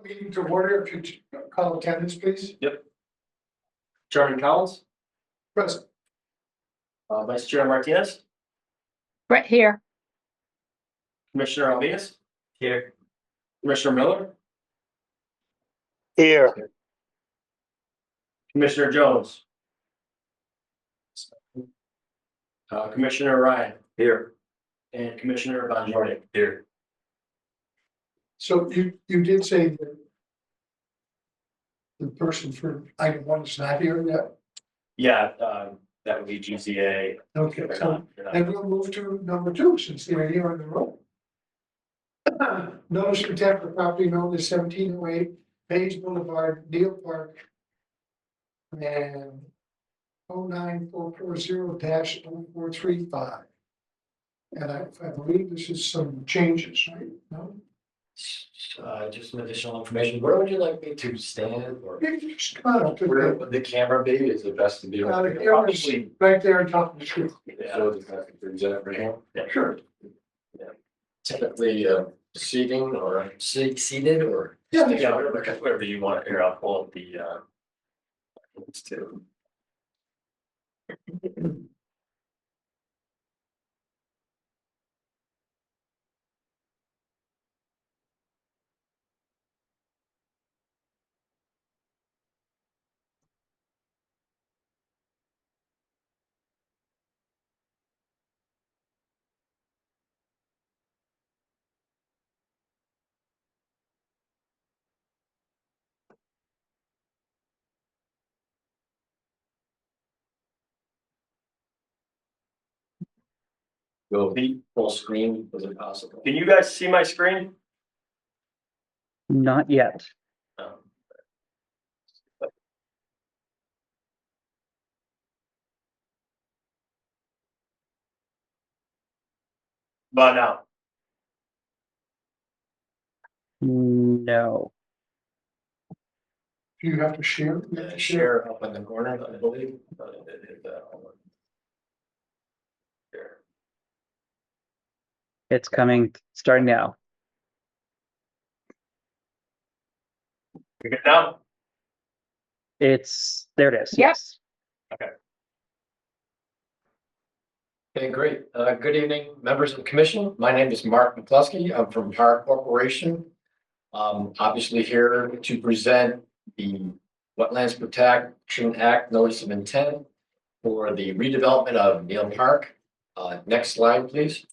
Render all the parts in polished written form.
Meeting to order, if you call attendance, please. Yep. Chairman Collins, Present. Vice Chair Martinez, Right here. Commissioner Alvenus. Here. Commissioner Miller, Here. Commissioner Jones. Commissioner Ryan. Here. And Commissioner Bonjour. Here. So you did say that the person for item 1 is not here yet? Yeah, that would be GZA. Okay, so then we'll move to number 2, since they're here on the roll. Notice of intent for property known as 1708 Page Boulevard, Neal Park. And 09440-0435. And I believe this is some changes, right? No? Just some additional information. Where would you like me to stand or Yeah, you just come on up to where would the camera be? Is it best to be? the camera's right there on top of the screen. So the traffic brings that right now. Sure. Typically, seating or seated or? Yeah. Yeah, whatever you want. Here, I'll pull up the, it's two. Go be full screen, was it possible? Can you guys see my screen? Not yet. But now, No. Do you have to share? Share up in the corner, I believe. There. It's coming, starting now. you good now? There it is. Yep. Yes. Okay, great. Good evening, members of the commission. My name is Mark McCluskey. I'm from Park Corporation. Obviously here to present the Wetlands Protection Act Notice of Intent for the redevelopment of Neal Park. Next slide, please.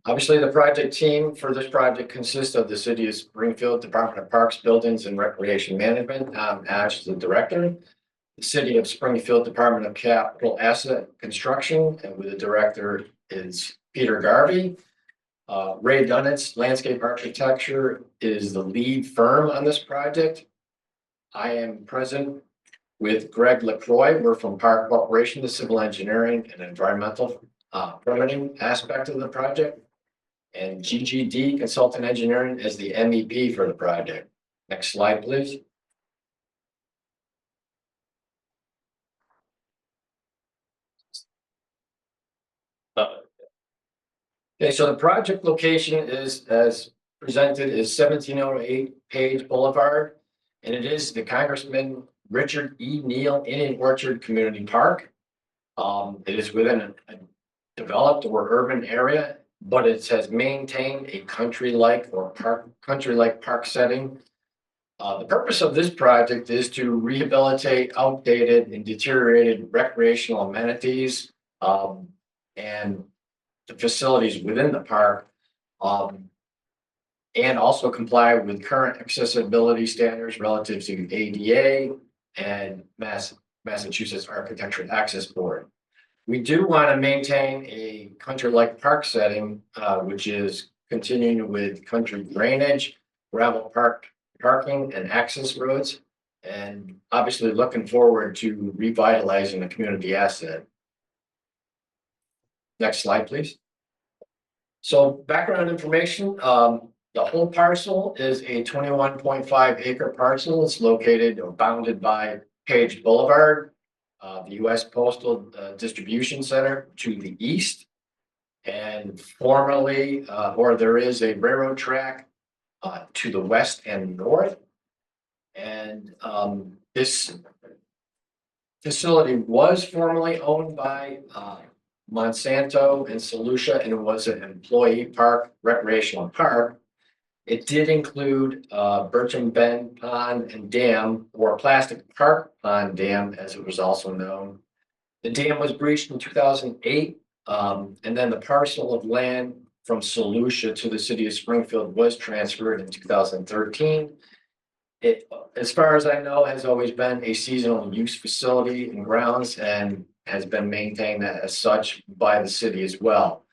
Obviously, the project team for this project consists of the City of Springfield Department of Parks, Buildings and Recreation Management. Ash, the director. The City of Springfield Department of Capital Asset Construction, and with the director is Peter Garvey. Ray Dunnitz Landscape Architecture is the lead firm on this project. I am present with Greg LaCroix. We're from Park Corporation, the civil engineering and environmental permitting aspect of the project. And GGD Consultant Engineering is the MEP for the project. Next slide, please. Okay, so the project location is, as presented, is 1708 Page Boulevard. And it is the Congressman Richard E. Neal Indian Orchard Community Park. It is within a developed or urban area, but it has maintained a country-like park setting. The purpose of this project is to rehabilitate outdated and deteriorated recreational amenities and the facilities within the park, and also comply with current accessibility standards relative to ADA and Massachusetts Architectural Access Board. We do want to maintain a country-like park setting, which is continuing with country drainage, gravel parking and access roads, and obviously looking forward to revitalizing the community asset. Next slide, please. So background information, the whole parcel is a 21.5 acre parcel. It's located or bounded by Page Boulevard, the U.S. Postal Distribution Center to the east, And formerly, or there is a railroad track to the west and north. And this facility was formerly owned by Monsanto and Solutia, and it was an employee park, recreational park. It did include Bircham Bend Pond and Dam, or Plastic Park Pond Dam, as it was also known. The dam was breached in 2008, and then the parcel of land from Solutia to the city of Springfield was transferred in 2013. It, as far as I know, has always been a seasonal use facility and grounds and has been maintained as such by the city as well.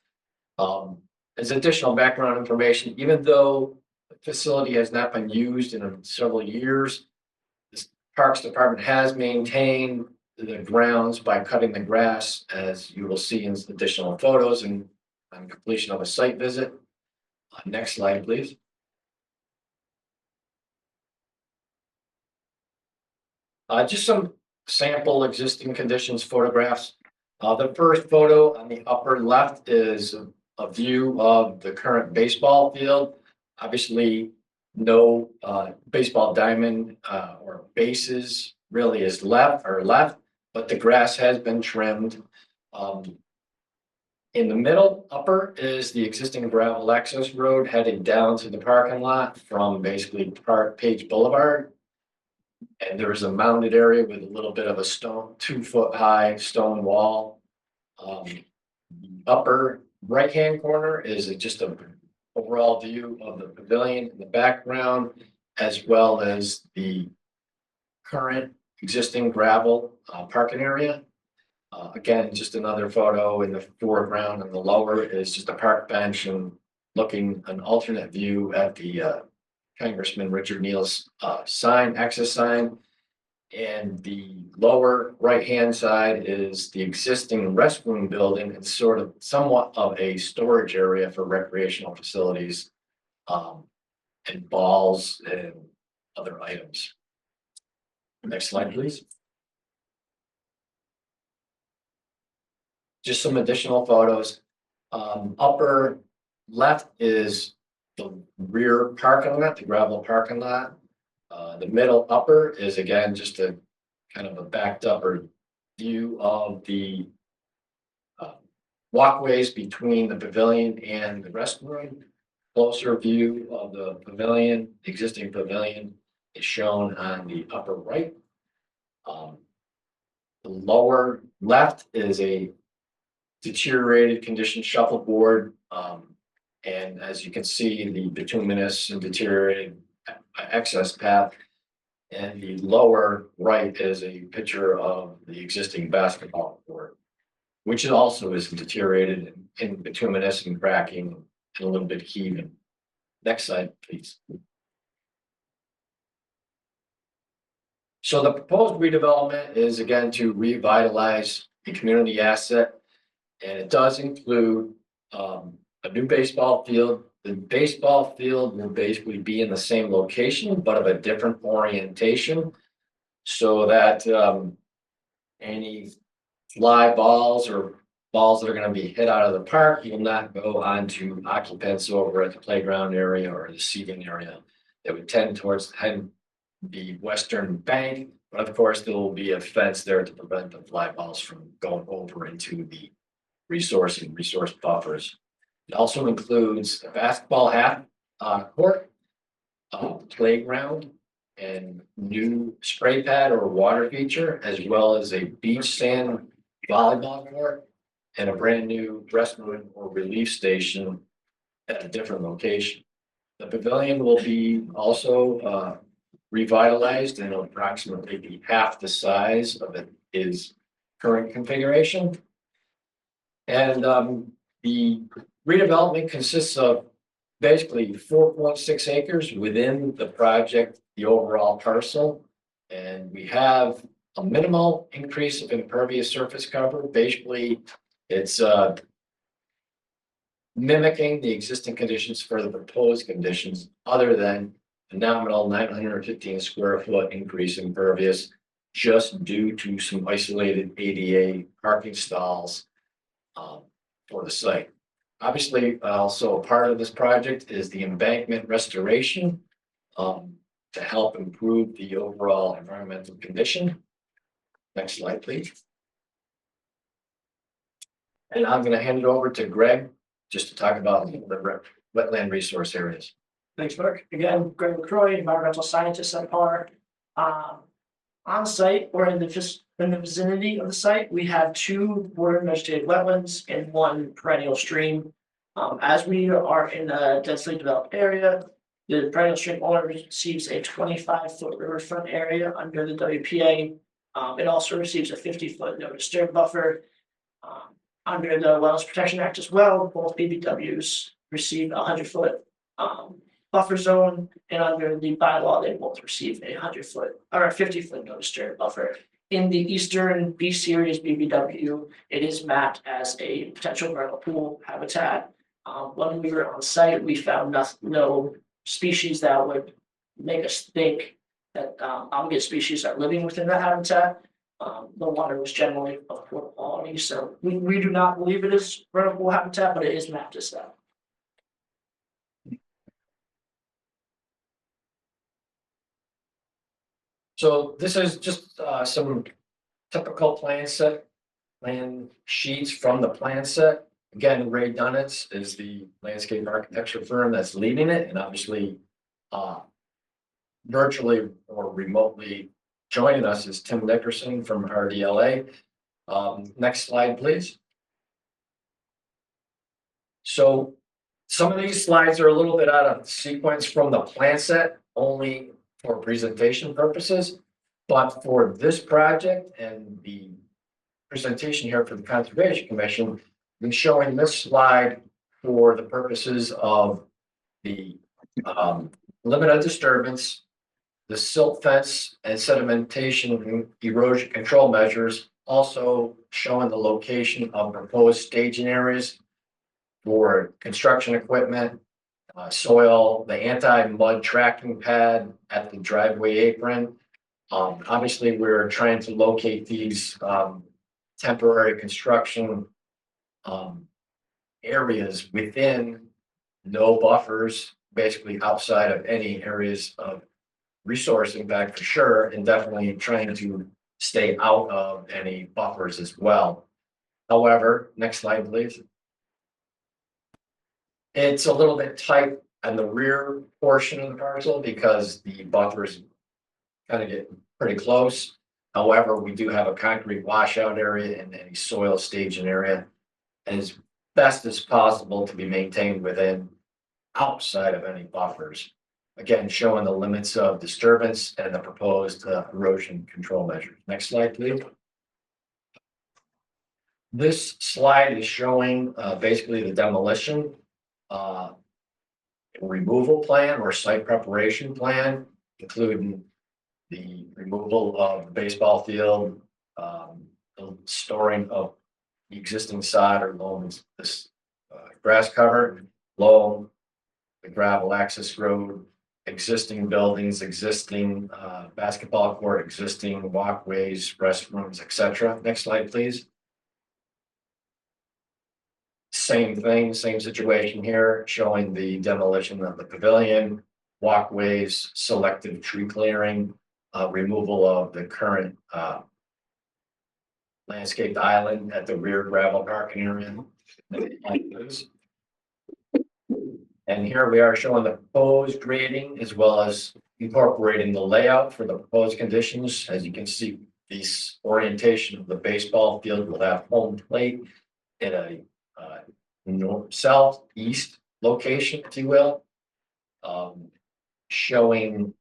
As additional background information, even though the facility has not been used in several years, the Parks Department has maintained the grounds by cutting the grass, as you will see in additional photos and on completion of a site visit. Next slide, please. Just some sample existing conditions photographs. The first photo on the upper left is a view of the current baseball field. Obviously, no baseball diamond or bases really is left, but the grass has been trimmed. In the middle upper is the existing gravel access road heading down to the parking lot from basically Page Boulevard. And there is a mounded area with a little bit of a stone, 2-foot high stone wall. Upper right-hand corner is just a overall view of the pavilion in the background, as well as the current existing gravel parking area. Again, just another photo in the foreground, and the lower is just a park bench and looking an alternate view at the Congressman Richard Neal's sign, access sign. And the lower right-hand side is the existing restroom building. It's sort of somewhat of a storage area for recreational facilities and balls and other items. Next slide, please. Just some additional photos. Upper left is the rear parking lot, the gravel parking lot. The middle upper is again just a kind of a backed up view of the walkways between the pavilion and the restroom. Closer view of the pavilion, existing pavilion, is shown on the upper right. The lower left is a deteriorated condition shuffleboard. And as you can see, the bituminous and deteriorated access path. And the lower right is a picture of the existing basketball court, which also is deteriorated in bituminous and cracking and a little bit heaving. Next slide, please. So the proposed redevelopment is again to revitalize the community asset, and it does include a new baseball field. The baseball field will basically be in the same location, but of a different orientation, so that any fly balls or balls that are going to be hit out of the park will not go onto occupants over at the playground area or the seating area. That would tend towards the western bank, but of course there will be a fence there to prevent the fly balls from going over into the resource buffers. It also includes a basketball half court, playground, and new spray pad or water feature, as well as a beach sand volleyball court and a brand new restroom or relief station at a different location. The pavilion will be also revitalized and will approximately be half the size of its current configuration. And the redevelopment consists of basically 4.6 acres within the project, the overall parcel. And we have a minimal increase of impervious surface cover. Basically, it's mimicking the existing conditions for the proposed conditions, other than a nominal 915 square foot increase in impervious, just due to some isolated ADA parking stalls for the site. Obviously, also a part of this project is the embankment restoration to help improve the overall environmental condition. Next slide, please. And I'm gonna hand it over to Greg just to talk about the wetland resource areas. Thanks, Mark. Again, Greg LaCroix, environmental scientist at PAR. On site or in the vicinity of the site, we have 2 border vegetated wetlands and 1 perennial stream. As we are in a densely developed area, the perennial stream owner receives a 25-foot riverfront area under the WPA. It also receives a 50-foot no disturb buffer. Under the Wetlands Protection Act as well, both BBWs receive a 100-foot buffer zone, and under the bylaw, they both receive a 100-foot or a 50-foot no disturb buffer. In the eastern B series BBW, it is mapped as a potential vernal pool habitat. When we were on site, we found no species that would make us think that algae species are living within that habitat. The water was generally of poor quality, so we do not believe it is vernal pool habitat, but it is mapped as that. So this is just some typical plan sheets from the plan set. Again, Ray Dunitz is the landscape architecture firm that's leading it, and obviously virtually or remotely joining us is Tim Nickerson from RDLA. Next slide, please. So some of these slides are a little bit out of sequence from the plan set, only for presentation purposes. But for this project and the presentation here for the Conservation Commission, I'm showing this slide for the purposes of the limit of disturbance, the silt fence and sedimentation and erosion control measures, also showing the location of proposed staging areas for construction equipment, soil, the anti-mud tracking pad at the driveway apron. Obviously, we're trying to locate these temporary construction areas within no buffers, basically outside of any areas of resource impact for sure, and definitely trying to stay out of any buffers as well. However, next slide, please. It's a little bit tight on the rear portion of the parcel because the buffers kind of get pretty close. However, we do have a concrete washout area and a soil staging area, as best as possible to be maintained within outside of any buffers. Again, showing the limits of disturbance and the proposed erosion control measures. Next slide, please. This slide is showing basically the demolition removal plan or site preparation plan, including the removal of the baseball field, the storing of the existing sod or loam, this grass cover, loam, the gravel access road, existing buildings, existing basketball court, existing walkways, restrooms, etc. Next slide, please. Same thing, same situation here, showing the demolition of the pavilion, walkways, selective tree clearing, removal of the current landscaped island at the rear gravel parking area. And here we are showing the proposed grading as well as incorporating the layout for the proposed conditions. As you can see, this orientation of the baseball field will have home plate in a north, south, east location, if you will. Showing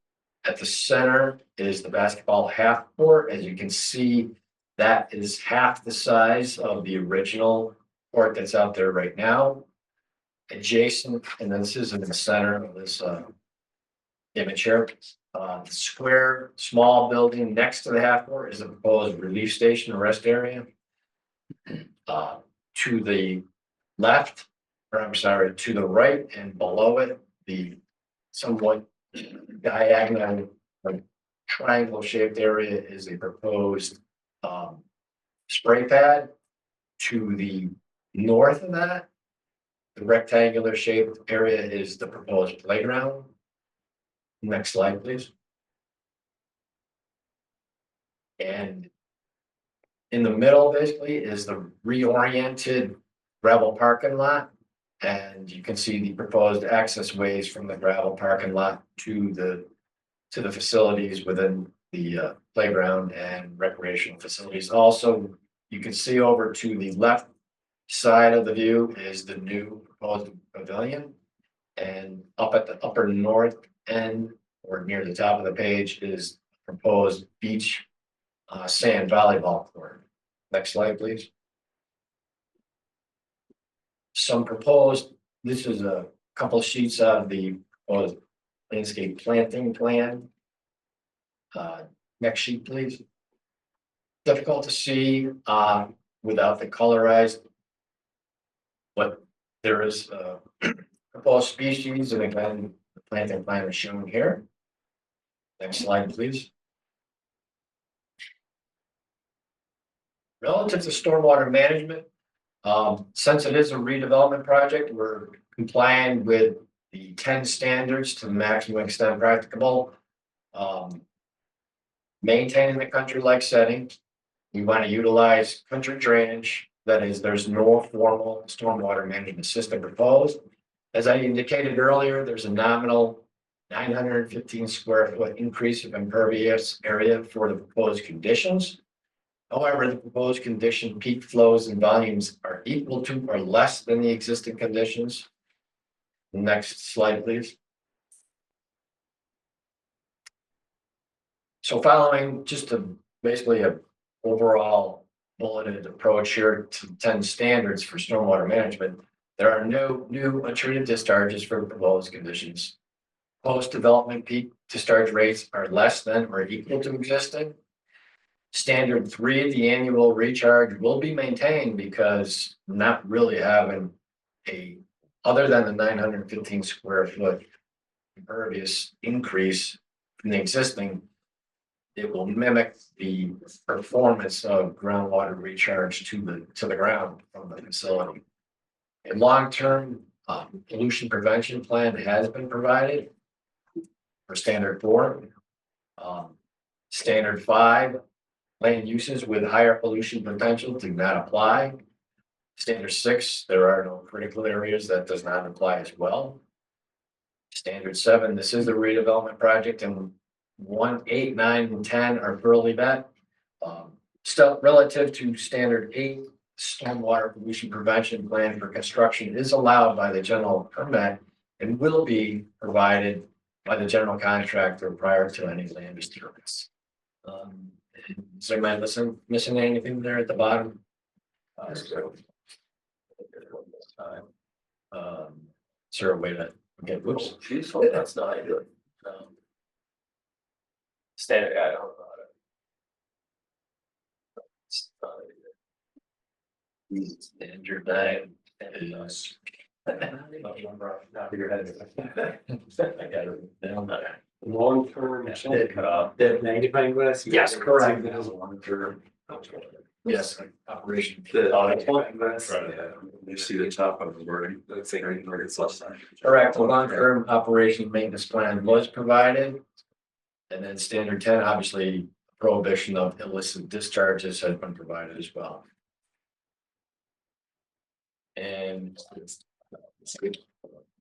at the center is the basketball half court. As you can see, that is half the size of the original court that's out there right now. Adjacent, and this is in the center of this image here. The square small building next to the half court is a proposed relief station or rest area. To the left, or I'm sorry, to the right and below it, the somewhat diagonal triangle shaped area is a proposed spray pad. To the north of that, The rectangular shaped area is the proposed playground. Next slide, please. And in the middle, basically, is the reoriented gravel parking lot. And you can see the proposed access ways from the gravel parking lot to the facilities within the playground and recreational facilities. Also, you can see over to the left side of the view is the new proposed pavilion. And up at the upper north end, or near the top of the page, is proposed beach sand volleyball court. Next slide, please. Some proposed, this is a couple of sheets out of the proposed landscape planting plan. Next sheet, please. Difficult to see without the colorized. But there is proposed species, and again, the planting plan is shown here. Next slide, please. Relative to stormwater management, since it is a redevelopment project, we're complying with the 10 standards to the maximum extent practicable. Maintaining the country-like setting. We want to utilize country drainage. That is, there's no formal stormwater management system proposed. As I indicated earlier, there's a nominal 915 square foot increase of impervious area for the proposed conditions. However, the proposed condition peak flows and volumes are equal to or less than the existing conditions. Next slide, please. So following just basically a overall bulleted approach here to 10 standards for stormwater management, there are no new untreated discharges for proposed conditions. Post-development peak discharge rates are less than or equal to existing. Standard 3, the annual recharge will be maintained because not really having other than the 915 square foot impervious increase from the existing, it will mimic the performance of groundwater recharge to the ground from the facility. A long-term pollution prevention plan has been provided for standard 4. Standard 5, land uses with higher pollution potential do not apply. Standard 6, there are no critical areas, that does not apply as well. Standard 7, this is a redevelopment project, and 1, 8, 9, and 10 are thoroughly met. Still, relative to standard 8, stormwater pollution prevention plan for construction is allowed by the general permit and will be provided by the general contractor prior to any land disturbance. So am I missing anything there at the bottom? Is there a way to get, whoops, That's not good. Standard, I don't know. standard 9? Long-term. Magnifying glass? Yes, correct. That was a long-term. Yes, operation. You see the top of the wording, let's say, where it's left side. Correct, a long-term operation maintenance plan was provided. And then standard 10, obviously prohibition of illicit discharges has been provided as well. And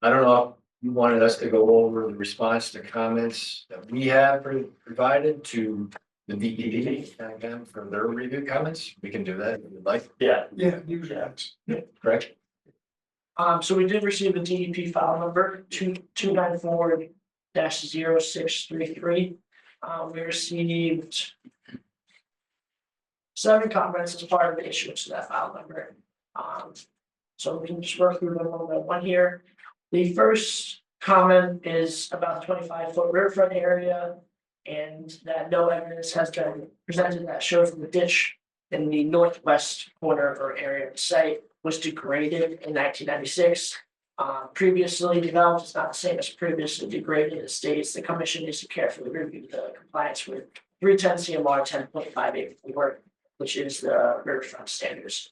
I don't know, if you wanted us to go over the response to comments that we have provided to the DEP again for their review comments. We can do that if you'd like, Yeah. Yeah, usually that's. correct? So we did receive a DEP file number 294-0633. We received 7 comments as part of the issuance of that file number. So we can just work through them one by one here. The first comment is about the 25-foot riverfront area, and that no evidence has been presented that shows the ditch in the northwest corner or area of the site was degraded in 1996. Previously developed, it's not the same as previously degraded. It states the commission needs to carefully review the compliance with 310 CMR 10.584, which is the riverfront standards.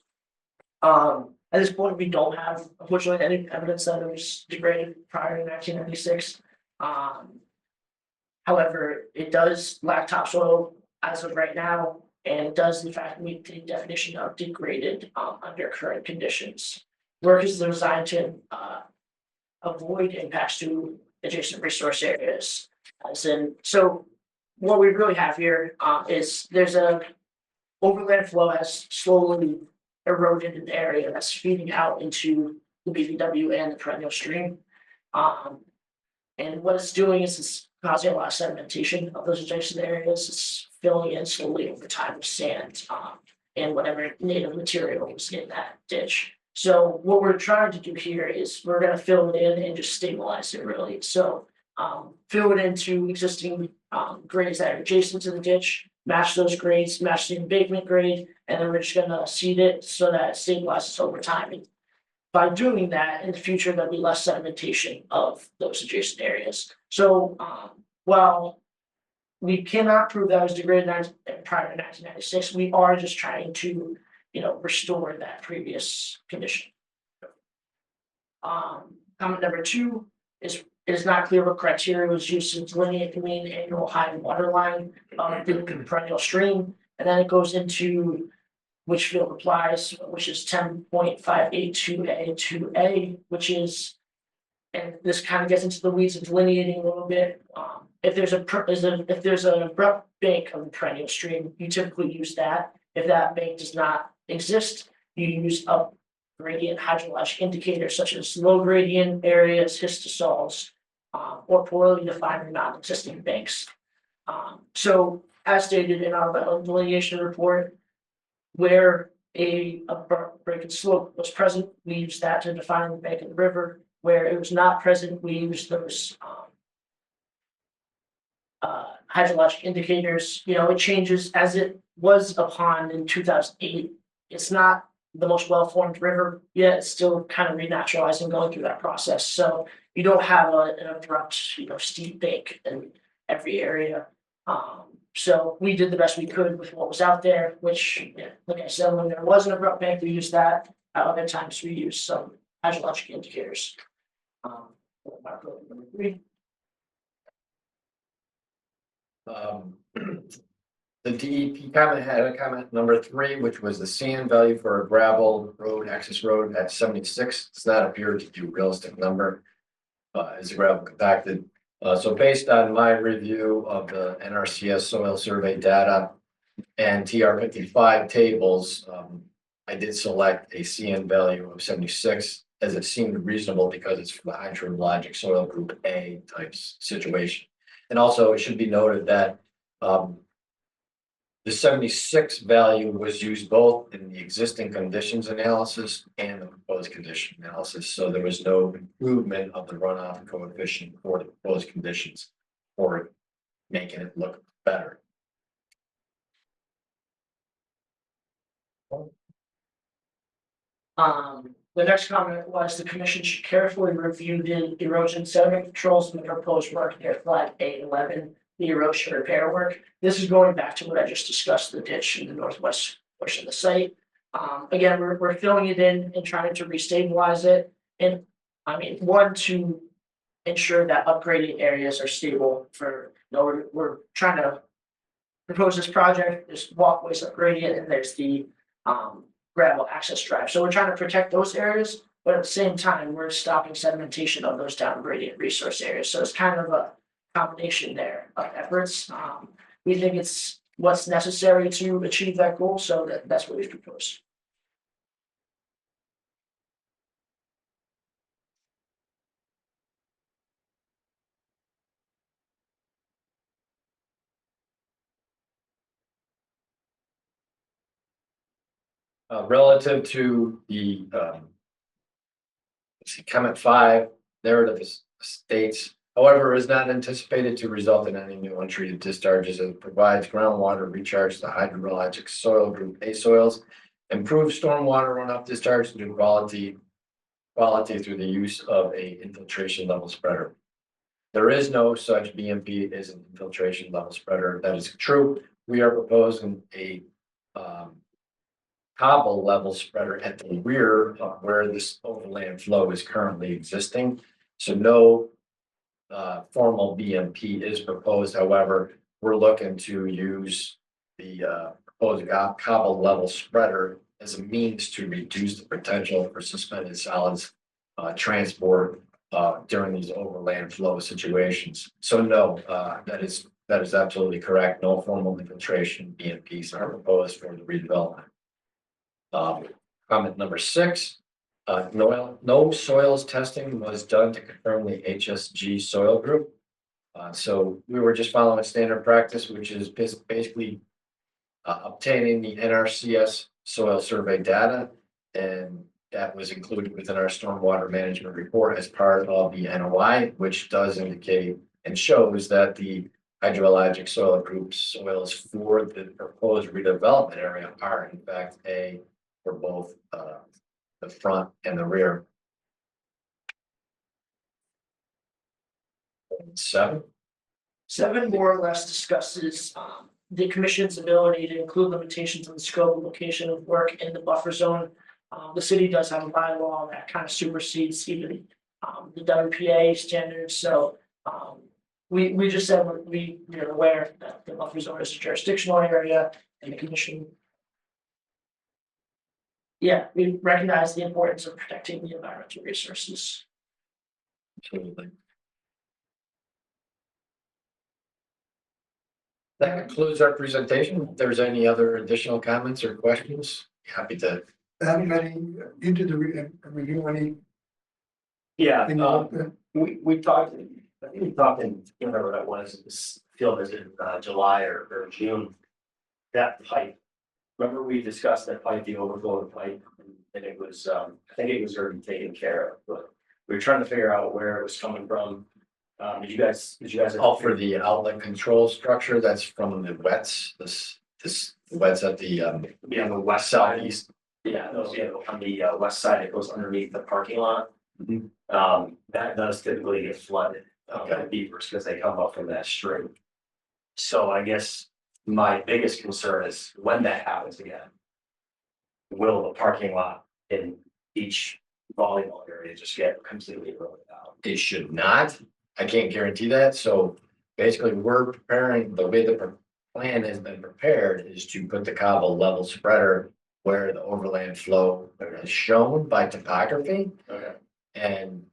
At this point, we don't have, unfortunately, any evidence that it was degraded prior to 1996. However, it does lack topsoil as of right now, and it does in fact meet the definition of degraded under current conditions. Work is designed to avoid impacts to adjacent resource areas. As in, so what we really have here is there's a overland flow has slowly eroded an area that's feeding out into the BVW and the perennial stream. And what it's doing is it's causing a lot of sedimentation of those adjacent areas. It's filling in slowly over time with sand and whatever native material was in that ditch. So what we're trying to do here is we're going to fill it in and just stabilize it really. So fill it into existing grades that are adjacent to the ditch, match those grades, match the embankment grade, and then we're just going to seed it so that it stabilizes over time. And by doing that, in the future, there'll be less sedimentation of those adjacent areas. So while we cannot prove that it was degraded prior to 1996, we are just trying to, restore that previous condition. Comment number 2 is it is not clear what criteria was used to delineate the mean annual high water line of the perennial stream, and then it goes into which field applies, which is 10.582A2A, which is, and this kind of gets into the weeds of delineating a little bit. If there's an abrupt bank of the perennial stream, you typically use that. If that bank does not exist, you use up gradient hydrologic indicators such as low gradient areas, histosols, or poorly defined or non-existing banks. So as stated in our wetland delineation report, where a break slope was present, we used that to define the bank of the river. Where it was not present, we used those hydrologic indicators. It changes as it was a pond in 2008. It's not the most well-formed river yet. It's still kind of renaturalizing, going through that process. So you don't have an abrupt, steep bank in every area. So we did the best we could with what was out there, which, like I said, when there was an abrupt bank, we used that. At other times, we used some hydrologic indicators. Number 3. The DEP comment had a comment number 3, which was the sand value for a gravel road, access road at 76. Does not appear to be a realistic number. Is the gravel compacted? So based on my review of the NRCS soil survey data and TR 55 tables, I did select a CN value of 76 as it seemed reasonable because it's for the hydrologic soil group A type situation. And also it should be noted that the 76 value was used both in the existing conditions analysis and the proposed condition analysis. So there was no improvement of the runoff coefficient for the proposed conditions or making it look better. The next comment was the commission should carefully review the erosion sediment controls in the proposed work near flag 811, the erosion repair work. This is going back to what I just discussed, the ditch in the northwest portion of the site. Again, we're filling it in and trying to restabilize it. And one, to ensure that upgrading areas are stable for, we're trying to propose this project. There's walkways up gradient and there's the gravel access drive. So we're trying to protect those areas, but at the same time, we're stopping sedimentation of those down gradient resource areas. So it's kind of a combination there of efforts. We think it's what's necessary to achieve that goal, so that's what we've proposed. Relative to the comment 5, narrative states, however, is not anticipated to result in any new untreated discharges. It provides groundwater recharge to hydrologic soil group A soils, improve stormwater runoff discharge to quality through the use of a infiltration level spreader. There is no such BMP as an infiltration level spreader. That is true. We are proposing a cobble level spreader at the rear of where this overland flow is currently existing. So no formal BMP is proposed. However, we're looking to use the proposed cobble level spreader as a means to reduce the potential for suspended solids transport during these overland flow situations. So no, that is absolutely correct. No formal infiltration BMPs are proposed for the redevelopment. Comment number 6, no soils testing was done to confirm the HSG soil group. So we were just following standard practice, which is basically obtaining the NRCS soil survey data. And that was included within our stormwater management report as part of the NOI, which does indicate and shows that the hydrologic soil group soils for the proposed redevelopment area are in fact for both the front and the rear. 7. 7 more or less discusses the commission's ability to include limitations on the scope and location of work in the buffer zone. The city does have a bylaw that kind of supersedes even the WPA standards, so we just said we're aware that the buffer zone is a jurisdictional area and the commission. Yeah, we recognize the importance of protecting the environmental resources. Absolutely. That concludes our presentation. If there's any other additional comments or questions, happy to. That many, you did the review, any? Yeah, thing you looked at? we talked, I think we talked in, whatever that was, this field visit, July or June. That pipe, remember we discussed that pipe, the overflow pipe, and it was, I think it was already taken care of, but we were trying to figure out where it was coming from. Did you guys? All for the outlet control structure, that's from the wets, this wets at the Yeah, the west side. southeast. Yeah, those, on the west side, it goes underneath the parking lot. Mhm. That does typically get flooded, Okay. with beavers, because they come up from that stream. So I guess my biggest concern is when that happens again. Will the parking lot in each volleyball area just get completely eroded out? It should not, I can't guarantee that, so basically, we're preparing, the way the plan has been prepared is to put the cobble level spreader where the overland flow is shown by topography. Okay. And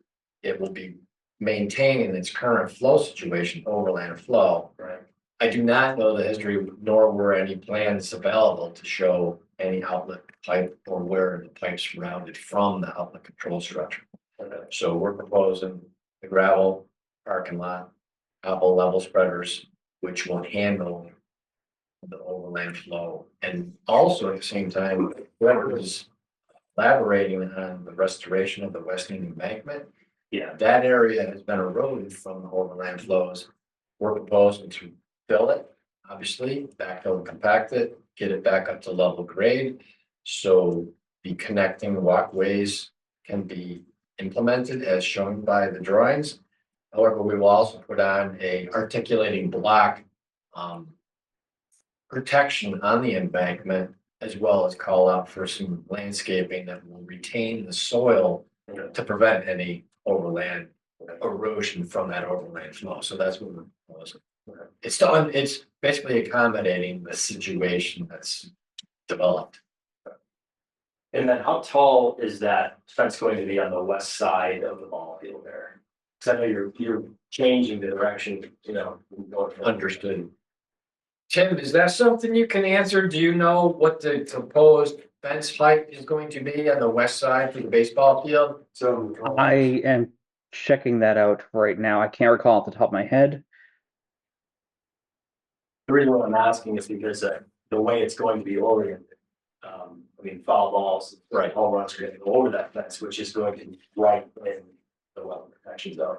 it will be maintaining its current flow situation, overland flow. Right. I do not know the history, nor were any plans available to show any outlet pipe or where the pipes routed from the outlet control structure. Okay. So we're proposing the gravel parking lot, cobble level spreaders, which will handle the overland flow. And also at the same time, whoever was elaborating on the restoration of the western embankment, Yeah. that area has been eroded from the overland flows. We're proposing to fill it, obviously, backfill and compact it, get it back up to level grade. So the connecting walkways can be implemented as shown by the drawings. However, we will also put on a articulating block protection on the embankment, as well as call out for some landscaping that will retain the soil to prevent any overland erosion from that overland flow. So that's what we're proposing. It's basically accommodating the situation that's developed. And then how tall is that fence going to be on the west side of the ball field there? Because I know you're changing the direction, going from. Understood. Tim, is that something you can answer? Do you know what the proposed fence height is going to be on the west side for the baseball field? So. I am checking that out right now. I can't recall off the top of my head. The reason why I'm asking is because the way it's going to be oriented. Foul balls, Right. Home runs are going to go over that fence, which is going to be right in the well protection zone.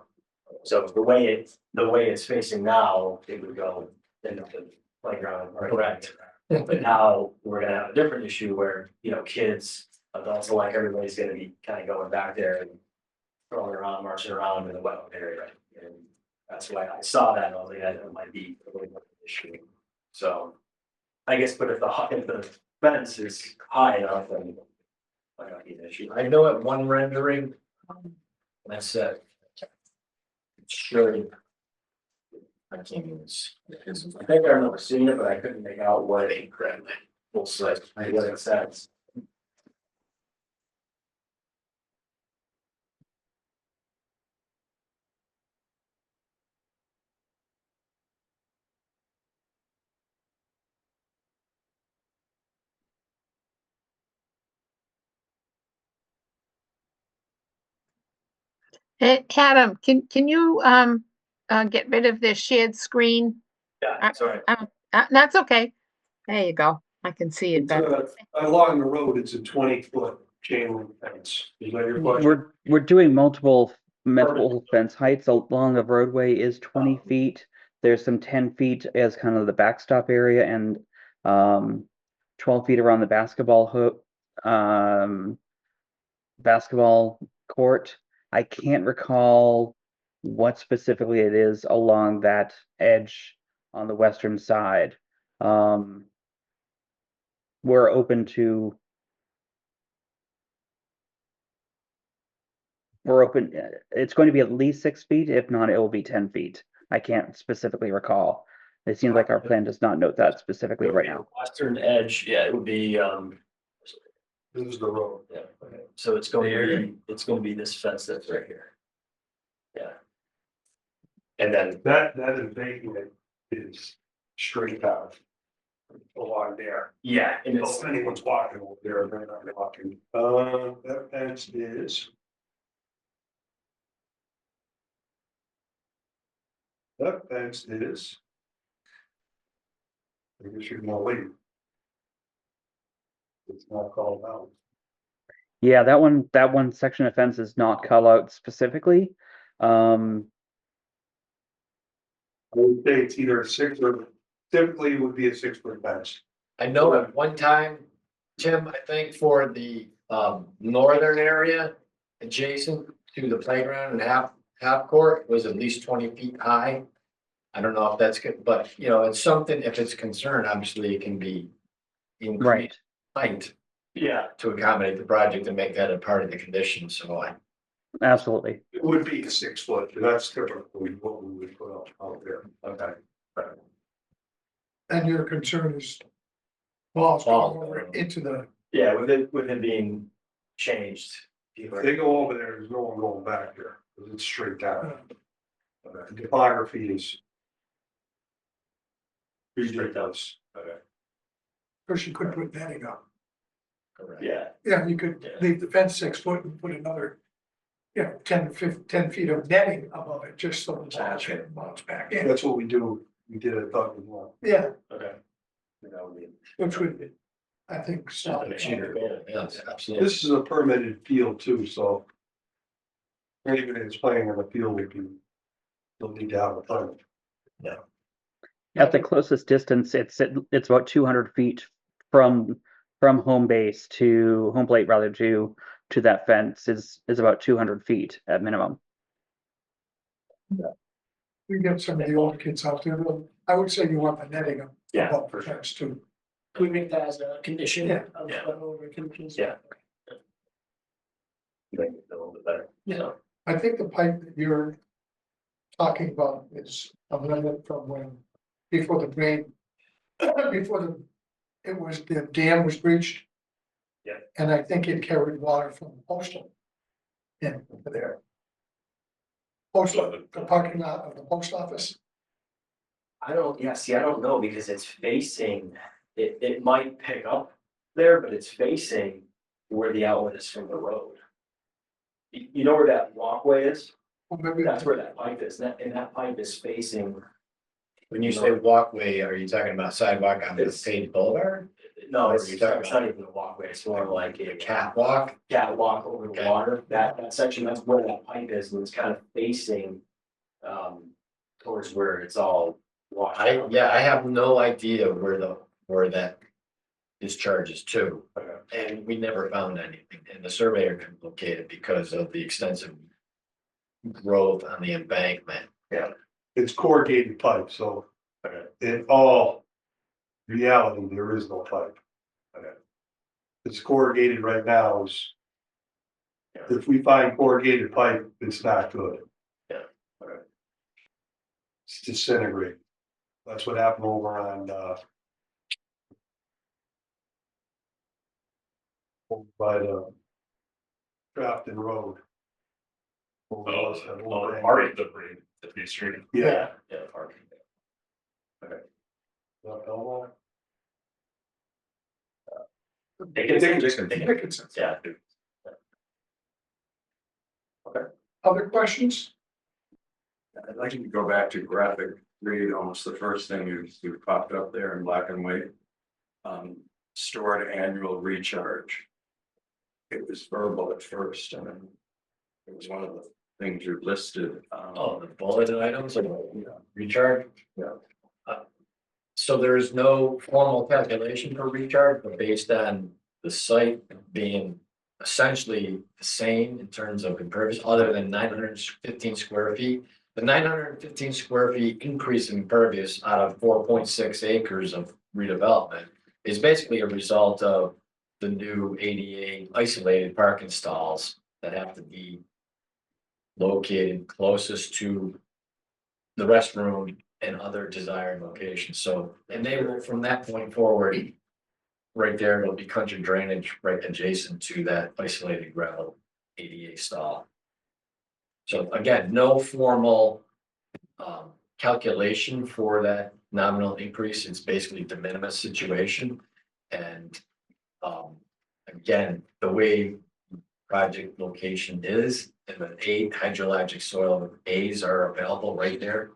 So the way it's facing now, it would go into the playground. Right? Correct. But now we're gonna have a different issue where, kids, adults alike, everybody's gonna be kind of going back there and throwing around, marching around in the wetland area. And that's why I saw that, I was like, that might be a little bit of an issue. So I guess, but if the fence is high enough and. Might not be an issue. I know at one rendering. That's it. Sure. I can't even. I think I remember seeing it, but I couldn't make out what it full size, what it says. Hey, Adam, can you, get rid of this shared screen? Yeah, sorry. That's okay. There you go. I can see it better. Along the road, it's a 20-foot chain link fence. Is that your question? We're doing multiple fence heights along the roadway is 20 feet. There's some 10 feet as kind of the backstop area and 12 feet around the basketball court. I can't recall what specifically it is along that edge on the western side. We're open to it's going to be at least 6 feet. If not, it will be 10 feet. I can't specifically recall. It seems like our plan does not note that specifically right now. Western edge, yeah, it would be, This is the road. yeah, okay, so it's going to be this fence that's right here. Yeah. And then, That embankment is straight out along there. yeah, and it's, If anyone's walking over there, they're not walking. That fence is. That fence is. I guess you're gonna leave. It's not called out. Yeah, that one section of fence is not called out specifically. I would say it's either a 6 or typically it would be a 6-foot fence. I know at one time, Tim, I think for the northern area adjacent to the playground and half court was at least 20 feet high. I don't know if that's good, but you know, it's something, if it's concerned, obviously it can be increased height yeah, to accommodate the project and make that a part of the condition, so I. Absolutely. It would be a 6-foot, and that's typically what we would put out there. okay. And your concern is balls Balls. going over into the. Yeah, with it being changed. If they go over there, there's no one going back there, because it's straight down. The topography is. Ridiculous. Okay. Of course, you could put netting up. Correct. Yeah, Yeah, you could Yeah. leave the fence 6 foot and put another. 10 feet of netting above it, just so the ball shouldn't bounce back in. That's what we do. We did it, thought as well. Yeah, okay. That would be. which would be, I think, solid. Yes, absolutely. This is a permitted field too, so. Anybody that's playing on the field would be. They'll need to have a permit. At the closest distance, it's about 200 feet from home plate rather to that fence is about 200 feet at minimum. We get some of the older kids out there, but I would say you want the netting up. Yeah, above for the fence too. Can we make that as a condition? Yeah. Of Yeah. over conditions? Yeah. Make it a little bit better. Yeah. I think the pipe that you're talking about is amendment from when, before the drain, before the dam was breached. Yeah. And I think it carried water from the postal in over there. Postal, the parking lot of the post office. I don't know because it's facing, it might pick up there, but it's facing where the outlet is from the road. You know where that walkway is? Or maybe That's where that pipe is, and that pipe is facing, When you say walkway, are you talking about sidewalk on the It's- paved boulevard? no, What it's are you talking not even a walkway, it's more like a Catwalk? catwalk over the Okay. water, that section, that's where that pipe is, and it's kind of facing. Towards where it's all washed out. I have no idea where that discharges to. Okay. And we never found anything, and the surveyor couldn't locate it because of the extensive growth on the embankment. it's corrugated pipe, so Okay. in all reality, there is no pipe. It's corrugated right now is. If we find corrugated pipe, it's not good. Yeah. Okay. It's disintegrating. That's what happened over on, over by the Grafton Road. Over was that whole thing. the street. Yeah. Yeah, parking. Belmont? Dickinson's, yeah. Other questions? I'd like to go back to graphic read, almost the first thing you popped up there in black and white. Stored annual recharge. It was verbal at first, and then it was one of the things you listed. Oh, the bulleted items and recharge? Yeah. So there's no formal calculation for recharge, but based on the site being essentially the same in terms of impervious, other than 915 square feet. The 915 square feet increase in impervious out of 4.6 acres of redevelopment is basically a result of the new ADA isolated parking stalls that have to be located closest to the restroom and other desired locations. So, and they will, from that point forward, right there, it'll be country drainage right adjacent to that isolated gravel ADA stall. So again, no formal calculation for that nominal increase. It's basically de minimis situation. And again, the way project location is, and the 8 hydrologic soil A's are available right there.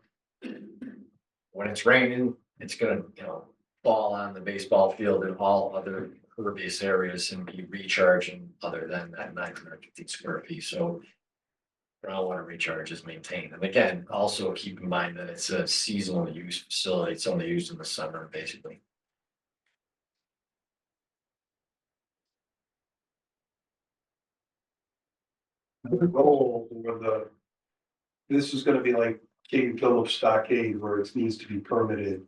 When it's raining, it's gonna, fall on the baseball field and all other impervious areas and be recharging other than that 950 square feet. So groundwater recharge is maintained. And again, also keep in mind that it's a seasonal use facility. It's only used in the summer, basically. The goal with this is gonna be like King Philip Stockade where it needs to be permitted.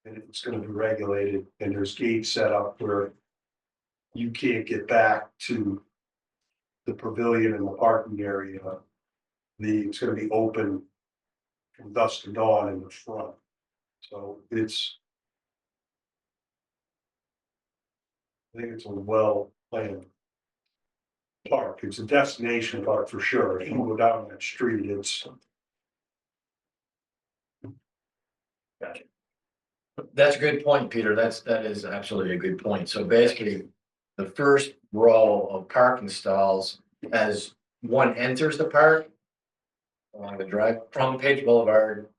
And it's gonna be regulated and there's gates set up where. You can't get back to. The pavilion and the parking area. It's gonna be open. From dusk to dawn in the front. So it's. I think it's a well planned. Park, it's a destination park for sure, if you go down that street, it's. That's a good point, Peter. That is absolutely a good point. So basically, the first row of parking stalls, as one enters the park. Along the drive from Page Boulevard,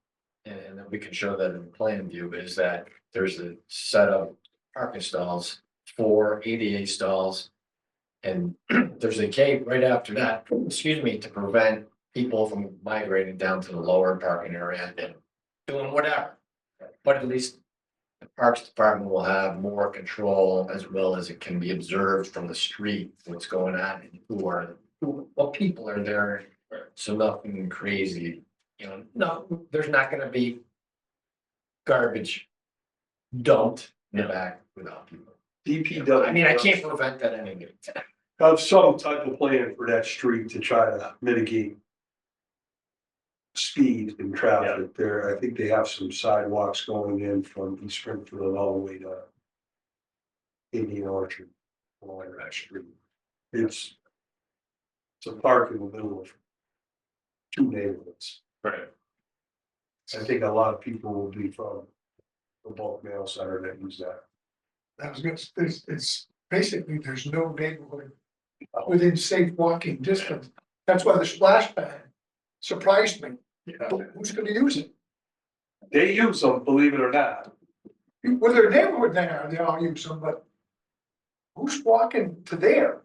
and then we can show that in the plan view, is that there's a set of parking stalls, 4 ADA stalls. And there's a gate right after that, excuse me, to prevent people from migrating down to the lower parking area and doing whatever. But at least the Parks Department will have more control, as well as it can be observed from the street, what's going on and what people are there. So nothing crazy, no, there's not gonna be garbage dumped in the back without people. DPW. I mean, I can't prevent that anyway. Have some type of plan for that street to try to mitigate. Speed and traffic there, I think they have some sidewalks going in from East Springfield all the way to. Indian Orchard, along that street, it's. It's a park in the middle of. 2 neighborhoods. Right. I think a lot of people will be from. The bulk mail center that use that. That was good. It's basically, there's no neighborhood within safe walking distance. That's why the splash pad surprised me. Who's gonna use it? They use them, believe it or not. Well, their neighborhood now, they all use them, but who's walking to there?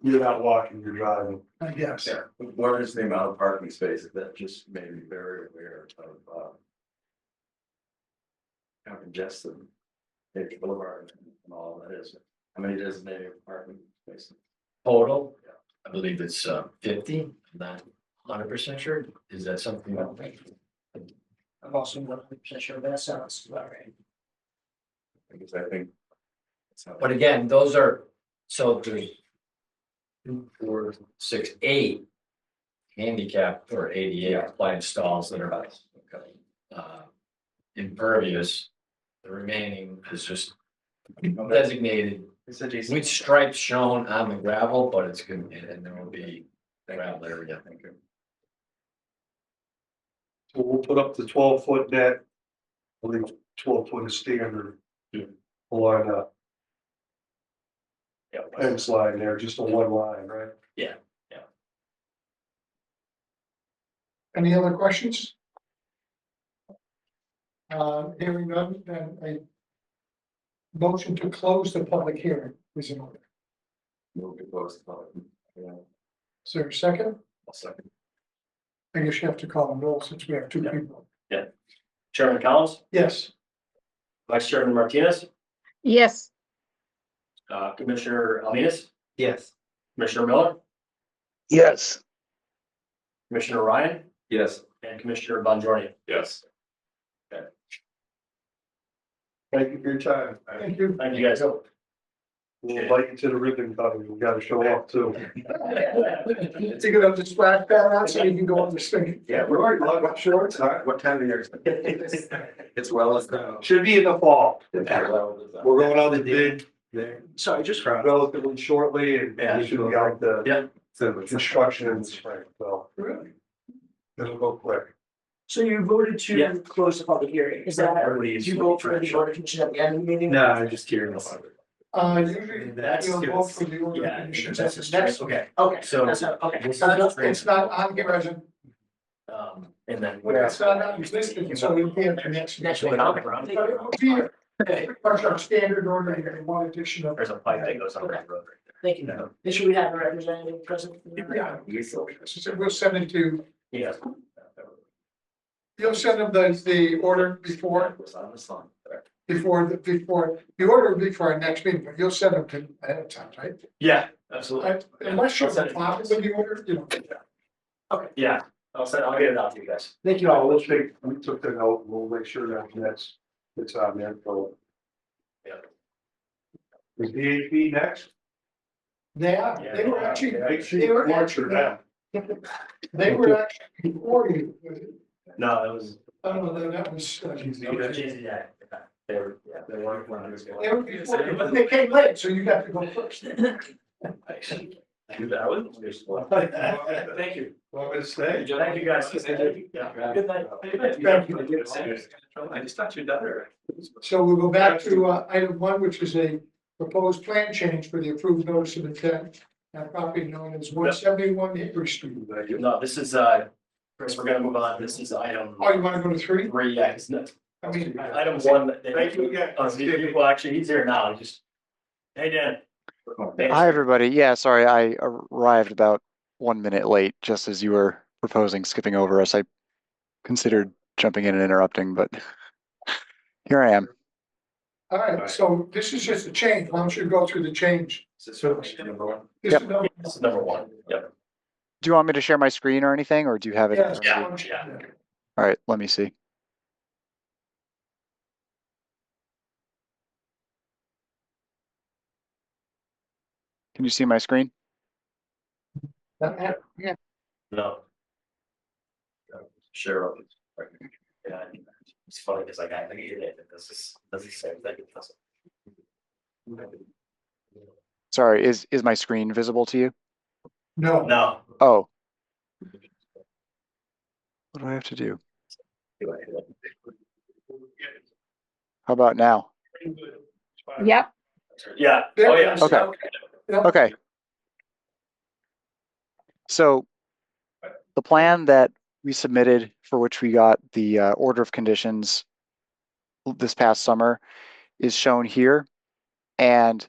You're not walking, you're driving. I guess. Yeah, what is the amount of parking spaces that just made me very aware of, how congested Page Boulevard and all that is. How many designated parking spaces? Total, I believe it's 50, I'm not 100% sure. Is that something? I'm also not 100% sure, but that sounds about right. Because I think But again, those are, so there's 2, 4, 6, 8 handicap or ADA compliant stalls that are impervious. The remaining is just designated with stripes shown on the gravel, but it's good, and there will be gravel area, I think. So we'll put up the 12-foot net. I think 12-foot is standard. Along the fence line there, just a one line, right? Any other questions? Hearing none, then a motion to close the public hearing is in order. Move to close the public. Is there a second? I'll second. I guess you have to call them roll since we have two people. Chairman Collins, Yes, Vice Chairman Martinez, yes, Commissioner Alminas, Yes. Commissioner Miller, Yes. Commissioner Ryan, Yes. and Commissioner Bonjorni. Yes. Thank you for your time. thank you. Thank you guys. We'll invite you to the ribbon cutting. We gotta show up too. So you're gonna have to splash that out so you can go on the street. Yeah, we're already logged up shorts. What time of year? It's well as now. Should be in the fall. We're going out to bid Sorry, just relatively shortly and Yeah. we should be out the Yeah. construction in the spring, so. Really? It'll go quick. so you voted Yeah. to close the public hearing. Is that, did you vote for the order condition at the end of the meeting? I'm just curious. Usually, That's you'll good. vote for the order Yeah, conditions that's at a the next. okay. Okay, So- that's how, okay. It's not on here as a, And then. it's not on listed, so we can't connect. Next Wait, week. I'll be around. But it will be pretty much our standard order, and one addition of. There's a pipe that goes on that road right Thank you. And should we have a representative present? Yeah, so we'll send it to, there. Yeah. you'll send them the order before Was on the song. the order will be for our next meeting, but you'll send them to ahead of time, right? Yeah, absolutely. Unless you're I'll send it. with the order, you know. Yeah, I'll get it out to you guys. Thank you Oh, all. let's take, we took the note, we'll make sure that it's on there, so. Yeah. Is DHP next? They are, Yeah. they were actually, Make sure they you were watch her actually, now. they were actually before you. No, it was. I don't know, that was, Yeah. They were, yeah, they weren't. they were before you, but they came late, so you got to go first. I knew that, I wasn't. Thank you. Want me to stay? Thank you guys. Yeah. Good night. Thank you. I just thought you'd done it. So we'll go back to item 1, which is a proposed plan change for the approved notice of intent. Property known as 171 Hickory Street. No, this is, Chris, we're gonna move on. This is item Oh, you wanna go to 3? 3, yeah, it's not. I mean, Item 1. Thank you again. Well, actually, he's here now, just. Hey, Dan. Hi, everybody. Yeah, sorry, I arrived about 1 minute late, just as you were proposing skipping over us. I considered jumping in and interrupting, but here I am. all right, so this is just a change. Why don't you go through the change? This is number 1. This Yep. is number- This is number 1, yep. Do you want me to share my screen or anything, or do you have it? Yes, already? Yeah. All right, let me see. Can you see my screen? No. Sure. Yeah, it's funny because like I think it does the same thing. It doesn't. Sorry, is my screen visible to you? No, No. Oh. What do I have to do? How about now? yep, Yeah, oh, yeah. Okay. Okay. So the plan that we submitted, for which we got the order of conditions this past summer, is shown here. And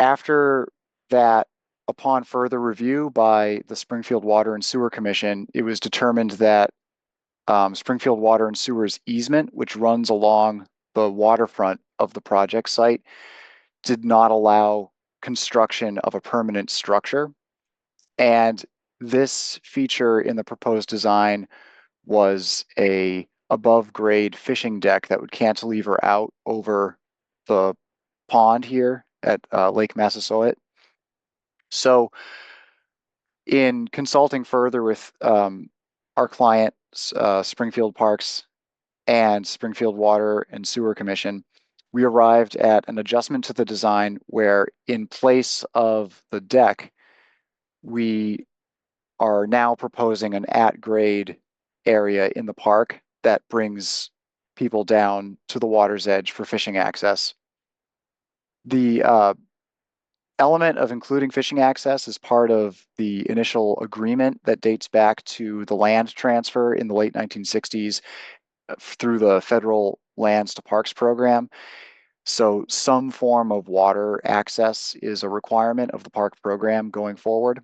after that, upon further review by the Springfield Water and Sewer Commission, it was determined that Springfield Water and Sewer's easement, which runs along the waterfront of the project site, did not allow construction of a permanent structure. And this feature in the proposed design was a above grade fishing deck that would cantilever out over the pond here at Lake Massasoit. So in consulting further with our client, Springfield Parks and Springfield Water and Sewer Commission, we arrived at an adjustment to the design where in place of the deck, we are now proposing an at-grade area in the park that brings people down to the water's edge for fishing access. The element of including fishing access is part of the initial agreement that dates back to the land transfer in the late 1960s through the federal Lands to Parks program. So some form of water access is a requirement of the park program going forward.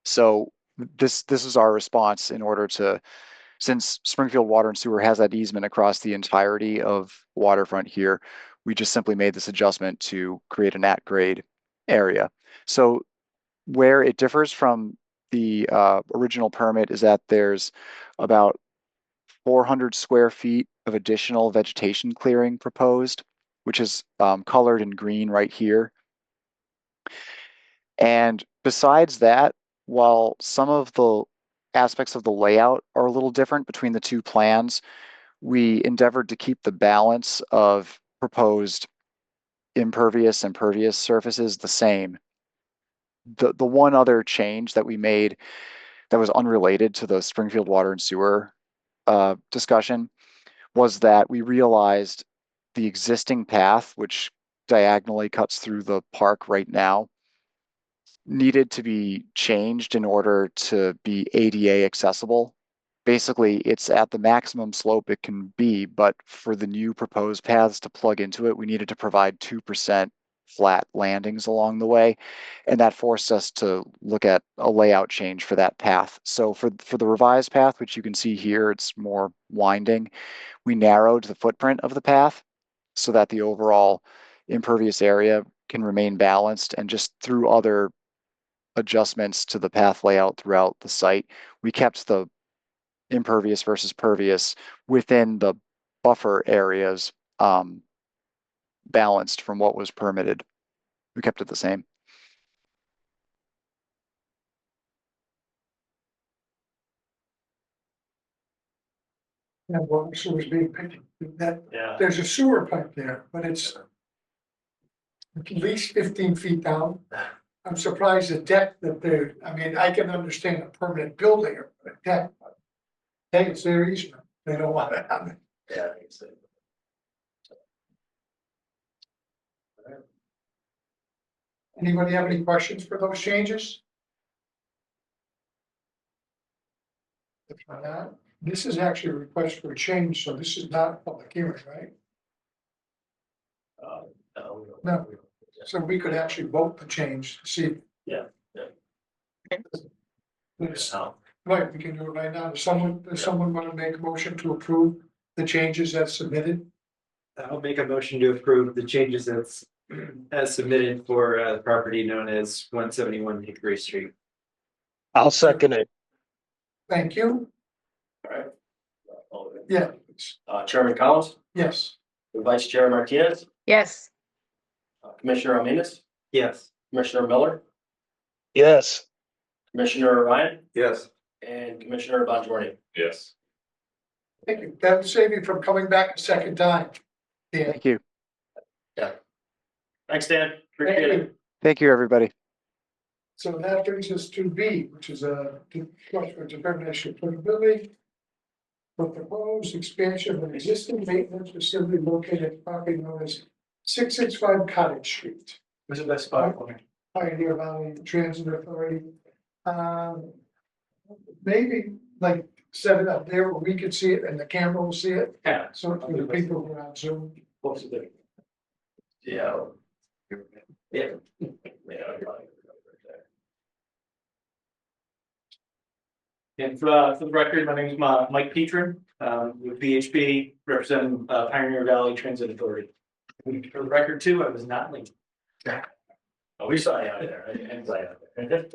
So this is our response in order to, since Springfield Water and Sewer has that easement across the entirety of waterfront here, we just simply made this adjustment to create an at-grade area. So where it differs from the original permit is that there's about 400 square feet of additional vegetation clearing proposed, which is colored in green right here. And besides that, while some of the aspects of the layout are a little different between the two plans, we endeavored to keep the balance of proposed impervious and pervious surfaces the same. The one other change that we made that was unrelated to the Springfield Water and Sewer discussion was that we realized the existing path, which diagonally cuts through the park right now, needed to be changed in order to be ADA accessible. Basically, it's at the maximum slope it can be, but for the new proposed paths to plug into it, we needed to provide 2% flat landings along the way. And that forced us to look at a layout change for that path. So for the revised path, which you can see here, it's more winding, we narrowed the footprint of the path so that the overall impervious area can remain balanced, and just through other adjustments to the path layout throughout the site, we kept the impervious versus pervious within the buffer areas balanced from what was permitted. We kept it the same. And water sewer's being picked, that, Yeah. there's a sewer pipe there, but it's at least 15 feet down. I'm surprised the deck that they're, I mean, I can understand a permanent building or a deck, but hey, it's their easement, they don't want it on it. Yeah, I think so. Anybody have any questions for those changes? If not, this is actually a request for a change, so this is not a public hearing, right? No. No. So we could actually vote the change, see. Yeah. Yes. No. Right, we can do it right now. Does someone want to make a motion to approve the changes as submitted? I'll make a motion to approve the changes that's as submitted for the property known as 171 Hickory Street. I'll second it. Thank you. All right. Yeah, Chairman Collins, yes. Vice Chair Martinez, Yes, Commissioner Almanis, Yes. Commissioner Miller, Yes. Commissioner Ryan, Yes. and Commissioner Bonjour. Yes. Thank you. That would save you from coming back a second time. Yeah. Thank you. Thanks, Dan. Thank Appreciate it. you. Thank you, everybody. So that brings us to B, which is a determination of applicability for proposed expansion of an existing maintenance facility located at property known as 665 Cottage Street. Was the best spot for me? Pioneer Valley Transit Authority. Maybe like set it up there where we could see it and the camera will see it. Yeah. So for the people who are on Zoom. What's it doing? Yeah. Yeah. And for the record, my name is Mike Petrin, with VHB, representing Pioneer Valley Transit Authority. And for the record too, I was not late. Oh, we saw you out there. And play out there.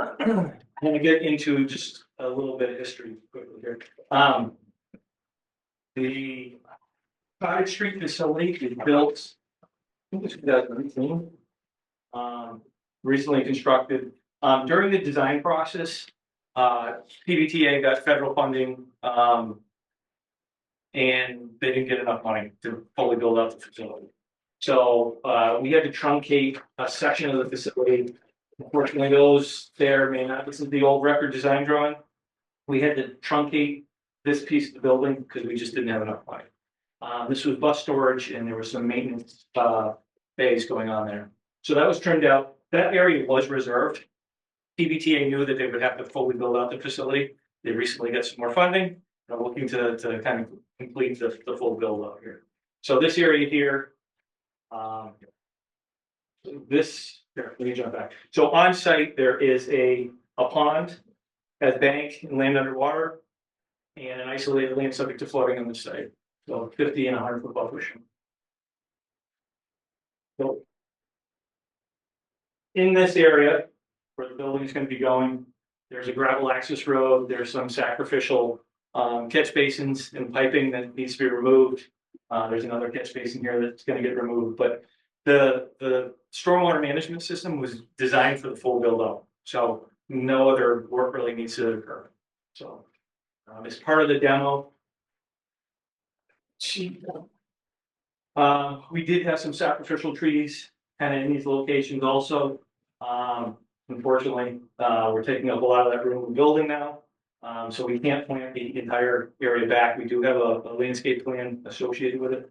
I'm gonna get into just a little bit of history quickly here. The Cottage Street facility is built, I think it's 2019. Recently constructed. During the design process, PBTA got federal funding, and they didn't get enough money to fully build out the facility. So, we had to truncate a section of the facility. Unfortunately, those there may not, this is the old record design drawing. We had to truncate this piece of the building because we just didn't have enough money. This was bus storage and there was some maintenance, bays going on there. So that was turned out, that area was reserved. PBTA knew that they would have to fully build out the facility. They recently got some more funding. They're looking to kind of complete the full build out here. So this area here, here, let me jump back. So on site, there is a pond, has bank and land underwater, and an isolated land subject to flooding on the site. So 50 and 100-foot buffers. So in this area where the building is going to be going, there's a gravel access road. There's some sacrificial catch basins and piping that needs to be removed. There's another catch basin here that's going to get removed, but the stormwater management system was designed for the full build out. So no other work really needs to occur. So as part of the demo, we did have some sacrificial trees kind of in these locations also. Unfortunately, we're taking up a lot of that room in the building now. So we can't plant the entire area back. We do have a landscape plan associated with it.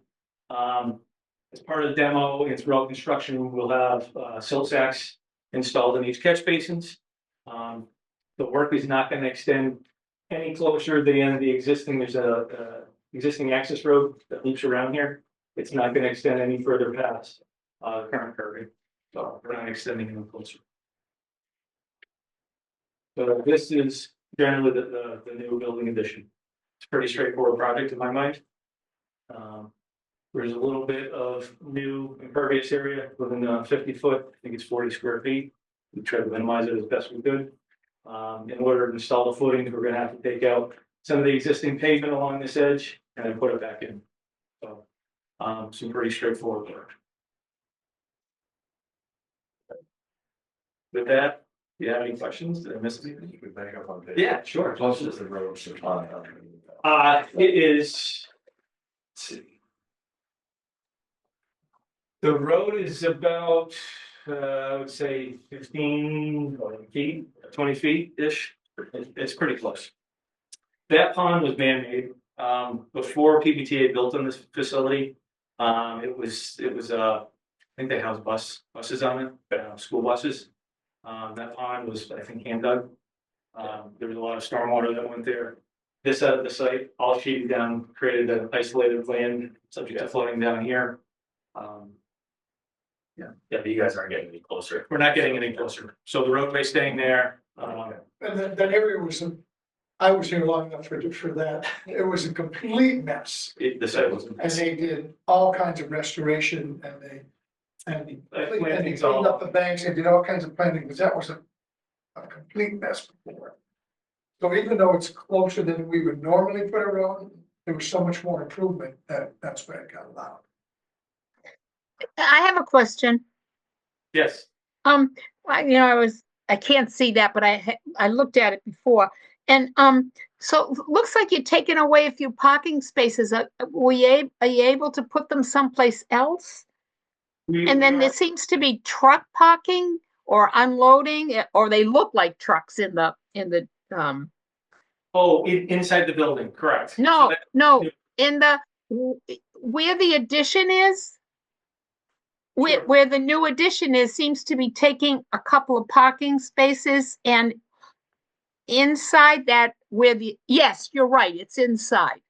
As part of the demo and throughout construction, we'll have silt sacks installed in each catch basins. The work is not going to extend any closer than the existing. There's a existing access road that loops around here. It's not going to extend any further past current curving. So we're not extending any closer. So this is generally the new building addition. It's a pretty straightforward project in my mind. There's a little bit of new impervious area within 50-foot. I think it's 40 square feet. We tried to minimize it as best we could. In order to install the footings, we're going to have to take out some of the existing pavement along this edge and then put it back in. So, some pretty straightforward work. With that, do you have any questions? Did I miss anything? We back up on page. Yeah, sure. Close to the road, so It is. Let's see. The road is about, I would say 15 feet, 20 feet-ish. It's pretty close. That pond was man-made. Before PBTA built on this facility, it was I think they housed buses on it, school buses. That pond was, I think, hand dug. There was a lot of stormwater that went there. This side of the site, all sheeted down, created an isolated land subject to flooding down here. Yeah, but you guys aren't getting any closer. We're not getting any closer. So the roadway staying there. And that area was, I was here long enough for that. It was a complete mess. The site was. And they did all kinds of restoration and they Plantings cleaned all. up the banks, they did all kinds of planting, because that was a complete mess before. So even though it's closer than we would normally put a road, there was so much more improvement that's where it got allowed. I have a question. Yes. I can't see that, but I looked at it before. And, so it looks like you're taking away a few parking spaces. Are you able to put them someplace else? And then there seems to be truck parking or unloading, or they look like trucks in the, Inside the building, correct. no, So no, where the addition is? Sure. Where the new addition is, seems to be taking a couple of parking spaces, and inside that yes, you're right, it's inside.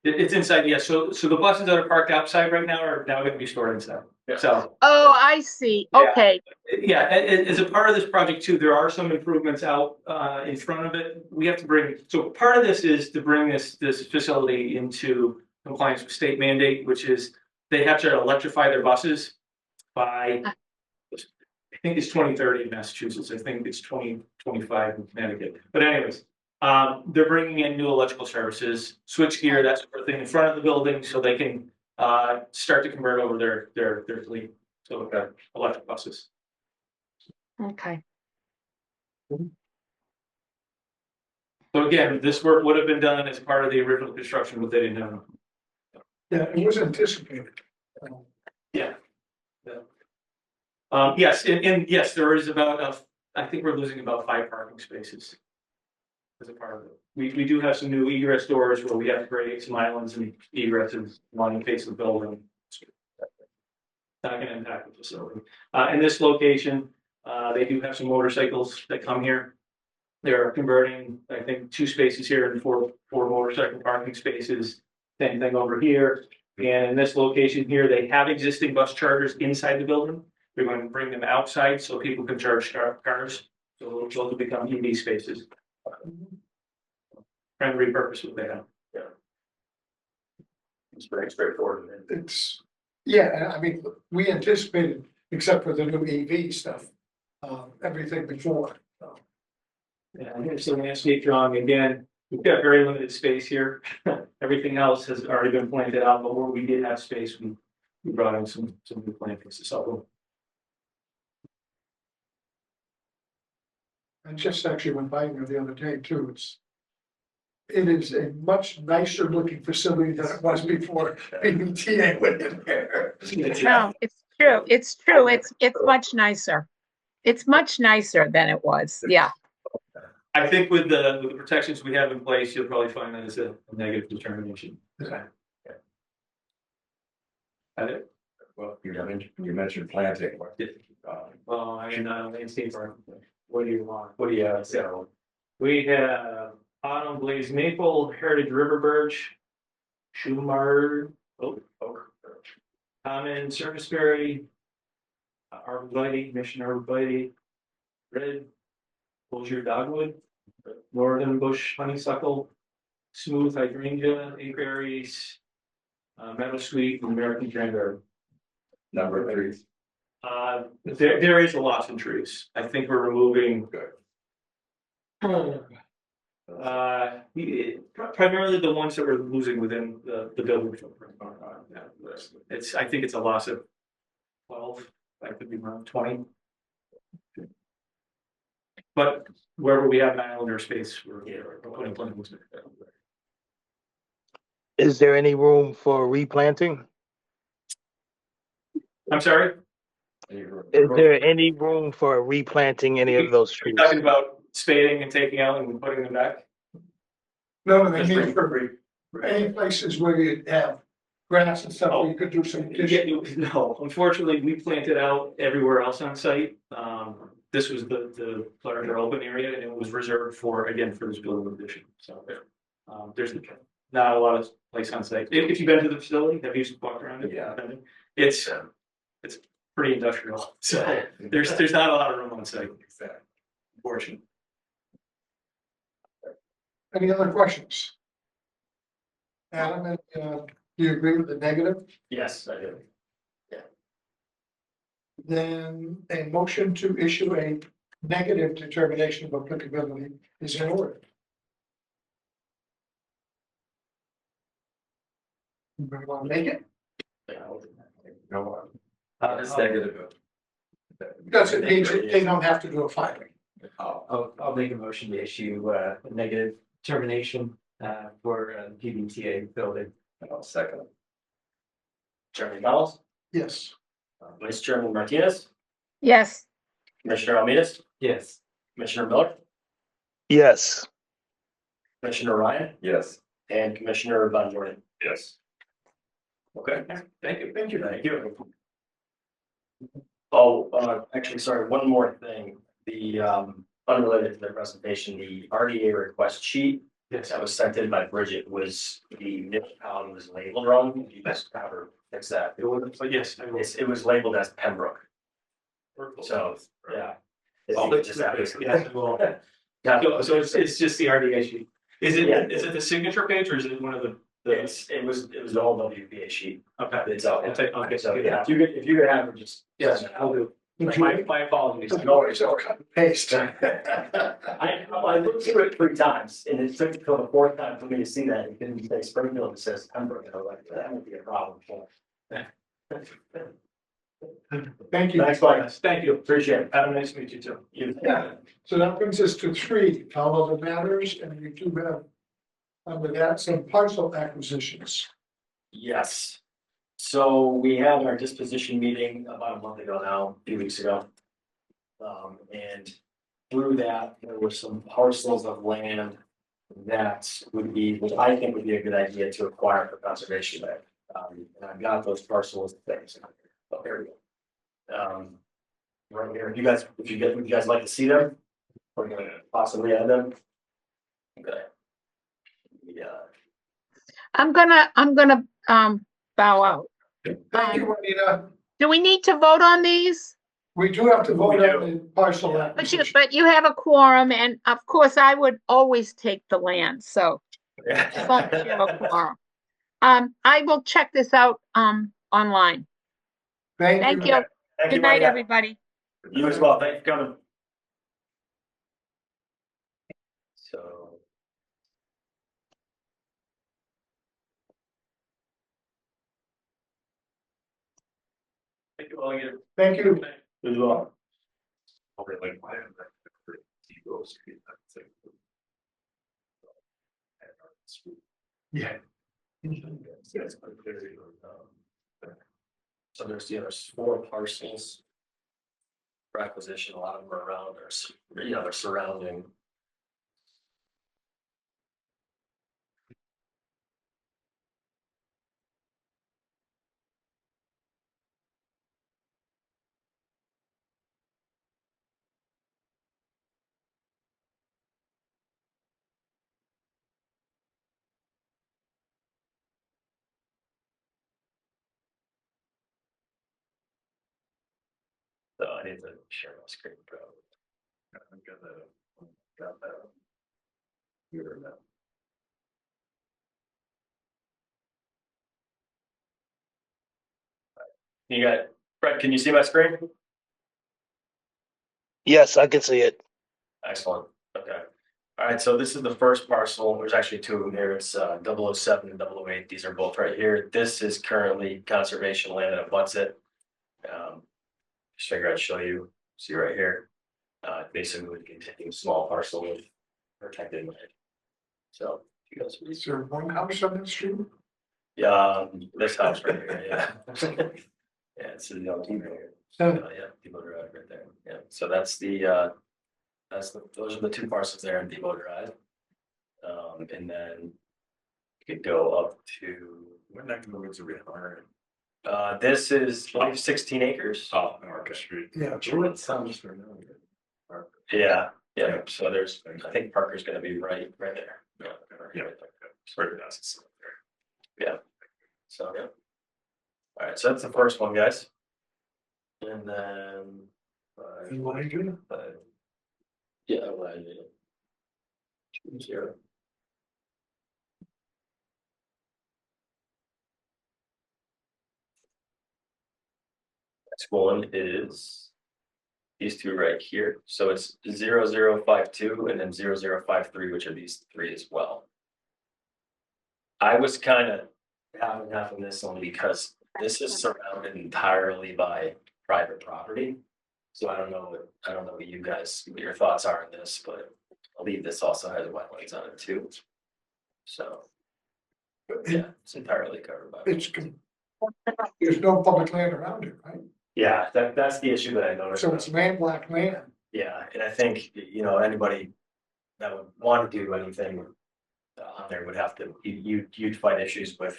It's inside, yes. So the buses that are parked outside right now are now going to be stored inside. So. Oh, I see. Yeah. Okay. Yeah, as a part of this project too, there are some improvements out in front of it. We have to bring, so part of this is to bring this facility into compliance with state mandate, which is they have to electrify their buses by, I think it's 2030 in Massachusetts. I think it's 2025 in Connecticut. But anyways, they're bringing in new electrical services, switch gear, that sort of thing in front of the building so they can start to convert over their fleet, so we've got electric buses. Okay, So again, this work would have been done as part of the original construction, but they didn't have. Yeah, it was anticipated. Yeah. Yes, and yes, there is about, I think we're losing about 5 parking spaces. As a part of it. We do have some new egress doors where we have to create some islands and egresses along the face of the building. Not gonna impact the facility. In this location, they do have some motorcycles that come here. They're converting, I think, 2 spaces here and four motorcycle parking spaces. Same thing over here. And in this location here, they have existing bus chargers inside the building. They're going to bring them outside so people can charge cars. So those will become EV spaces. Trying to repurpose what they have. It's pretty straightforward. It's, yeah, I mean, we anticipated, except for the new EV stuff, everything before. So, Yeah, and here's the landscape drawing again. We've got very limited space here. Everything else has already been planted out, but where we did have space, we brought in some new plantings to supplement. I just actually went by there the other day too. It is a much nicer looking facility than it was before BBTA went in there. no, it's true, it's much nicer. It's much nicer than it was, yeah. I think with the protections we have in place, you'll probably find that as a negative determination. Okay. Okay. Well, you mentioned planting. Well, I mean, landscape architect. What do you want? What do you have? So we have autumn blaze maple, heritage river birch, Schumar, oak, common serviceberry, arborvitae, mission arborvitae, red, Bolger dogwood, northern bush honeysuckle, smooth hydrangea, apiaries, meadowsweet, and American cranberry. Number of trees. There is a lot of trees. I think we're removing. Primarily the ones that we're losing within the building footprint. I think it's a loss of 12, that could be around 20. But wherever we have an island or space, we're putting plantings. Is there any room for replanting? I'm sorry? Is there any room for replanting any of those trees? Talking about spading and taking out and putting them back? No, I mean, for any places where you have grass and stuff, where you could do some. No, unfortunately, we planted out everywhere else on site. This was the larger open area and it was reserved for, again, for this building addition. So there's not a lot of place on site. If you've been to the facility, have you walked around it? Yeah. It's pretty industrial. So there's not a lot of room on site. Unfortunately. Any other questions? Adam, do you agree with the negative? Yes, I do. Then a motion to issue a negative determination of applicability is in order. Anybody want to make it? No, It's negative. Does it mean they don't have to do a filing? I'll make a motion to issue a negative termination for PBTA building. I'll second it. Chairman Donald, Yes. Vice Chairman Martinez, Yes, Commissioner Almeidas, Yes. Commissioner Miller, Yes. Commissioner Ryan, Yes. and Commissioner Von Jordan. Yes. Okay, thank you. Thank you. Oh, actually, sorry, one more thing. The unrelated to the presentation, the RDA request sheet that was sent in by Bridget was the municipality was labeled wrong. You guys have her fix that. It was, but yes, I will. It was labeled as Pembroke. So, yeah. If you could just have it- Yeah, I will. So it's just the RDA sheet. Is it the signature page or is it one of the? It was the whole WPA sheet. Okay. It's out. I'll take- okay. So, yeah, if you could have her just. Yes, I'll do. My apologies. The boys all cut and paste. I looked through it 3 times and it took until the 4th time for me to see that. It didn't say Springfield, it says Pembroke. I was like, that would be a problem. Thank you. Thanks, Mike. Thank you. Appreciate it. Have a nice to meet you too. Yeah, so that brings us to 3, all other matters, and we do have under that some parcel acquisitions. Yes. So we had our disposition meeting about a month ago now, a few weeks ago. And through that, there were some parcels of land that would be, which I think would be a good idea to acquire for conservation land. And I've got those parcels things. Oh, there we go. Right here, if you would you guys like to see them? We're gonna possibly add them. Okay. Yeah. I'm gonna bow out. Thank you, Juanita. Do we need to vote on these? We do have to vote We on the parcel Yeah. acquisition. But you have a quorum, and of course, I would always take the land, so as long as you have a quorum. I will check this out, online. Thank Thank you. you. Thank you, Good night, Maria. everybody. You as well. Thanks for coming. So. Thank you all again. Thank you. As well. Over like my. Goes. Yeah. So there's 4 parcels. For acquisition, a lot of them are around, they're surrounding. So I need to share my screen, probably. I've got that. Here now. You got, Fred, can you see my screen? Yes, I can see it. Excellent, okay. All right, so this is the first parcel, there's actually 2 of them here, it's 007 and 008, these are both right here. This is currently conservation land that abuts it. Just figure I'd show you, see right here. Basically would continue small parcel with protected land. So, you guys. Is there one house on the street? Yeah, this house right here, yeah. Yeah, it's in the old team right here. Yeah, Depot Drive right there, yeah, so that's those are the 2 parcels there in Depot Drive. And then you could go up to. When that moves a bit hard. This is 16 acres. Oh, Market Street. Yeah. It sounds familiar. Yeah, so there's, I think Parker's gonna be right there. Yeah. Sorry, that's. Yeah. So, yeah. All right, so that's the first one, guys. And then. You want to do it? Yeah, well, I did. 2-0. Next one is these 2 right here. So it's 0052 and then 0053, which are these 3 as well. I was kind of half and half on this only because this is surrounded entirely by private property. So I don't know what you guys, what your thoughts are on this, but I believe this also has wetlands on it too. So, yeah, it's entirely covered by. There's no public land around it, right? Yeah, that's the issue that I noticed. So it's landlocked land. Yeah, and I think, anybody that would want to do anything on there would have to, you'd fight issues with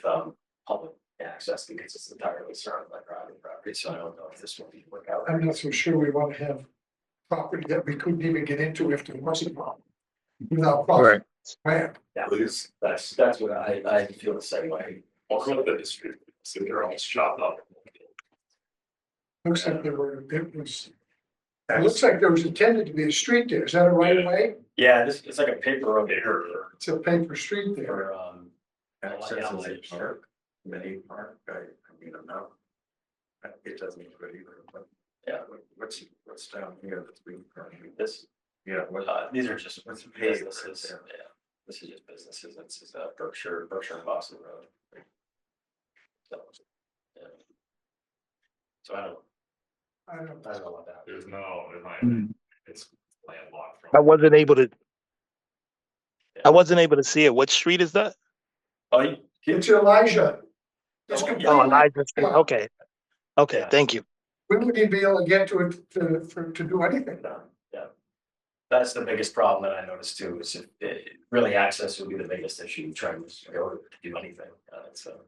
public access because it's entirely surrounded by private property, so I don't know if this will work out. I'm not so sure we want to have property that we couldn't even get into if there was a problem. Without Right. land. Yeah, that's what I feel the same way. Also, the district, so they're all chopped up. Looks like it looks like there was intended to be a street there. Is that a right of way? Yeah, it's like a paper road there It's a paper street there. for Access is a park, many park, I mean, I'm not. It doesn't look good either, but What's down here that's being currently, This, yeah, what, these are just what's the businesses, yeah, this is just businesses, this is Berkshire and Boston Road. So, yeah. So I don't I don't know what that. There's no, in my, Hmm. it's landlocked from. I wasn't able to see it. What street is that? Oh, you, It's Elijah. It's Oh, yeah. Oh, completely, Elijah Street. yeah. Okay. Okay, Yeah. thank you. we wouldn't even be able to get to it to do anything. yeah. That's the biggest problem that I noticed too, is really access would be the biggest issue, trying to, in order to do anything, so.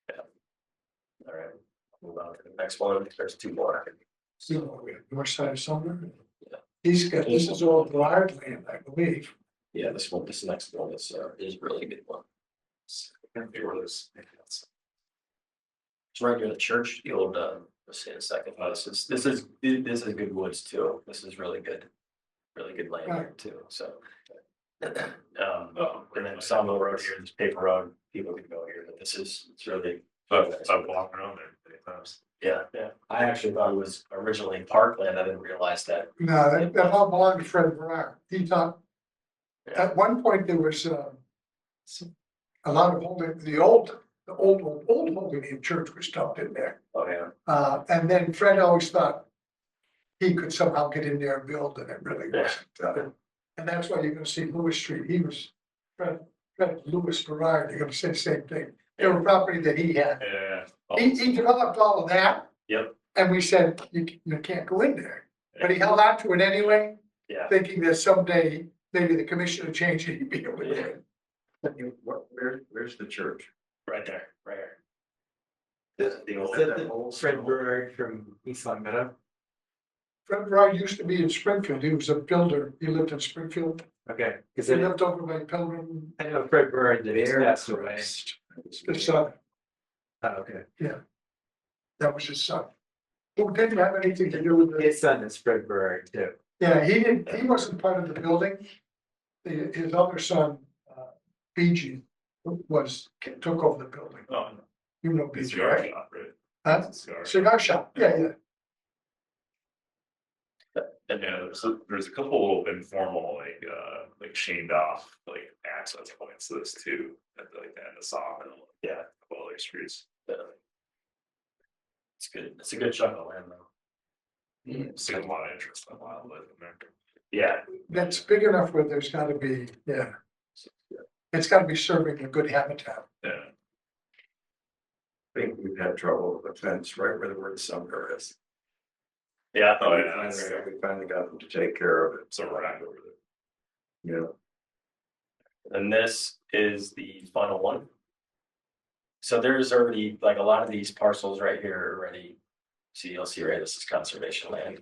Yeah. All right, move on to the next one, there's two more. So, north side of Sumner. Yeah. This is all Brard land, I believe. Yeah, this next one is really good one. It's right near the church, the old, let's see in a second, this is good woods too, this is really good land here too, so. And then Sawmill Road here, this paper road, people can go here, but it's really. I've walked around there many times. Yeah, I actually thought it was originally parkland, I didn't realize that. No, that all belonged to Fred Brard. He thought, at one point, there was a lot of the old Holy Name Church was dumped in there. Oh, yeah. And then Fred always thought he could somehow get in there and build, and it really wasn't. And that's why you're gonna see Lewis Street. He was Fred Lewis Brard. You're gonna say the same thing. They were property that he had. Yeah. He developed all of that. Yep. And we said, you can't go in there. But he held on to it anyway, Yeah. thinking that someday maybe the commission would change it, he'd be able to do it. where's the church? Right there, right here. The Is that the Fred Burr from East Long Meadow? Fred Brard used to be in Springfield. He was a builder. He lived in Springfield. Okay, because He lived over by Pilgrim. I know Fred Burr did his passed away. His son, Oh, okay. that was his son. Who didn't have anything to do with it. His son is Fred Burr too. Yeah, he wasn't part of the building. His other son, BG, took over the building. Oh, You know it's BG, cigar right? shop, right? Huh? It's a cigar shop. Cigar shop, yeah. And Yeah, there's a couple little informal, like chained off, like access points to this too, at the end of Sawmill. Yeah. A couple other streets. It's good. It's a good chunk of land though. See a lot of interest in wildlife in there. Yeah. That's big enough where there's gotta be, it's gotta be serving a good habitat. Yeah. I think we've had trouble with the fence right where the word summer is. Yeah. Oh, yeah, that's, We finally got them to take care of it, so we're not over there. yeah. And this is the final one. So there's already, like, a lot of these parcels right here are already, see, you'll see, right, this is conservation land.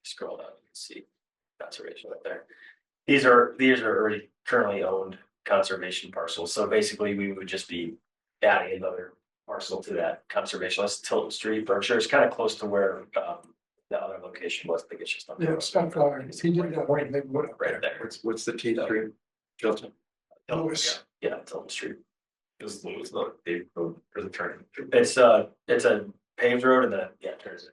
Scroll down, you can see conservation right there. These are already currently owned conservation parcels, so basically we would just be adding another parcel to that conservation. That's Tilton Street, Berkshire. It's kind of close to where the other location was. I think it's just up the Yeah, road. it's not far. He did that way, they would have Right there. What's the T street? Tilton. Lewis. Yeah, Tilton Street. This was the paved road, or the turning. It's a paved road and then, yeah, it turns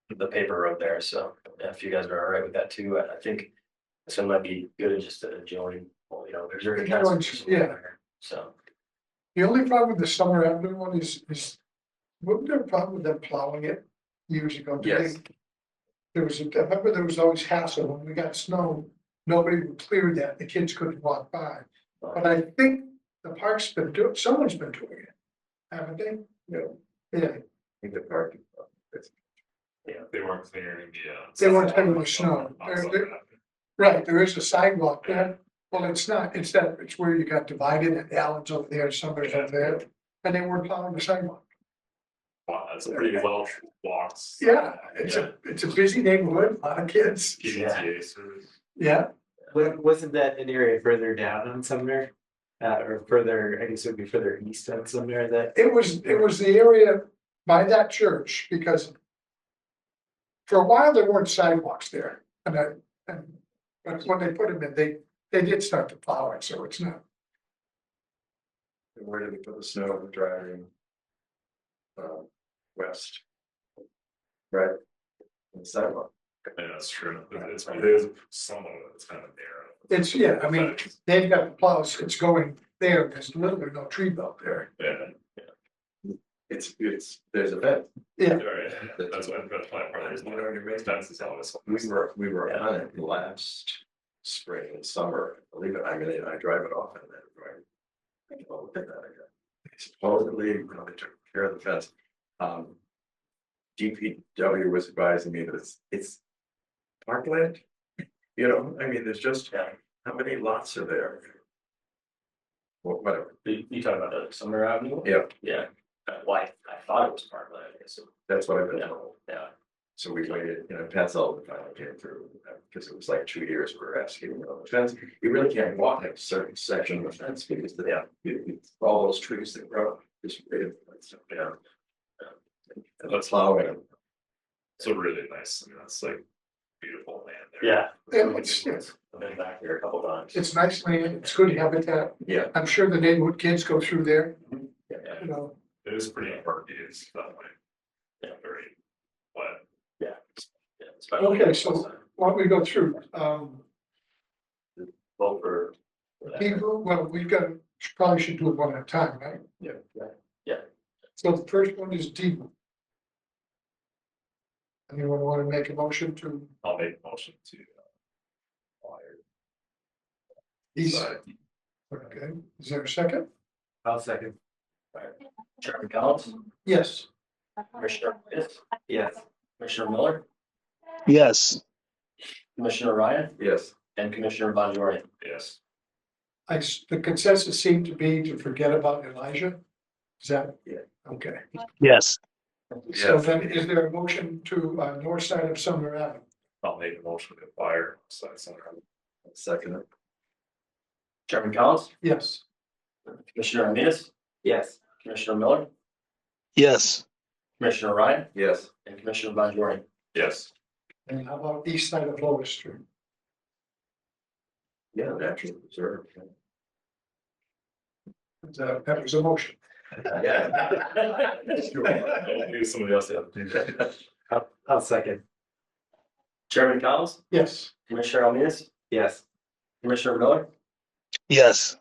into the paper road there. So if you guys are all right with that too, I think this one might be good just to join, well, there's already. Join, conservation yeah. there, so. The only problem with the Summer Avenue one is, wasn't there a problem with them plowing it years ago? Did Yes. I remember there was always hassle when we got snow, nobody would clear that, the kids couldn't walk by. But I think the park's been someone's been doing it, haven't they? Yeah, I think the park. Yeah, they weren't clearing the. They weren't clearing the snow. on They're- Southern they're- Avenue. right, there is a sidewalk there. Well, it's not, it's where you got divided and Allen's over there, Summer's over there, and they weren't plowing the sidewalk. Wow, that's a pretty well walks. Yeah, it's a busy neighborhood, a lot of kids. PTA service. Yeah, Wasn't that an area further down on Sumner? Or further, I guess it would be further east on Sumner that, it was the area by that church, because for a while there weren't sidewalks there, but when they put them in, they did start to plow it, so it's not. Where did we put the snow driving? West. Right. The sidewalk. Yeah, that's true. It is some of it, it's kind of narrow. It's, yeah, I mean, they've got the plows, it's going there, there's literally no tree belt there. Yeah. It's, there's a fence. Yeah, Right. That's why there's You know, your base fences always. We were on it last spring and summer, believe it, I mean, I drive it off and then drive. Oh, look at that again. Supposedly, you know, they took care of the fence. DPW was advising me that it's parkland. You know, I mean, there's just, how many lots are there? Well, whatever, You talking about the Sumner Avenue? yeah, Yeah, why, I thought it was parkland, I guess, so, that's what I've been yeah, told. yeah. So we waited, you know, Pat Sullivan finally came through, because it was like 2 years we were asking about the fence. You really can't walk a certain section of the fence because all those trees that grow, just, yeah. And let's plow it. It's a really nice, I mean, that's like beautiful land there. Yeah. it's I've been back there a couple times. it's nice land, it's good habitat. Yeah. I'm sure the neighborhood kids go through there, Yeah, you know. It is pretty important, it's that way. Yeah. Very wet. yeah, especially. Okay, so why don't we go through, Vote for. people, well, we've got, probably should do it one at a time, right? Yeah. So the first one is D. Anyone want to make a motion to I'll make a motion to. Hire. these? Side. Okay, is there a second? I'll second. Chairman Collins, Yes. Commissioner Davis, Yes. Commissioner Miller, Yes. Commissioner Ryan, Yes. and Commissioner Bonjour. Yes. The consensus seemed to be to forget about Elijah. Is that? Yeah. Okay, Yes. so then is there a motion to north side of Sumner Avenue? I'll make a motion to fire. Side Center. Second. Chairman Collins, Yes. Commissioner Ramirez, Yes. Commissioner Miller, Yes. Commissioner Ryan, Yes. and Commissioner Bonjour. Yes. And how about east side of Lower Street? Yeah, naturally reserved. That was a motion. Yeah. Maybe somebody else have to do that. I'll second. Chairman Collins, Yes. Commissioner Ramirez, Yes. Commissioner Miller, Yes.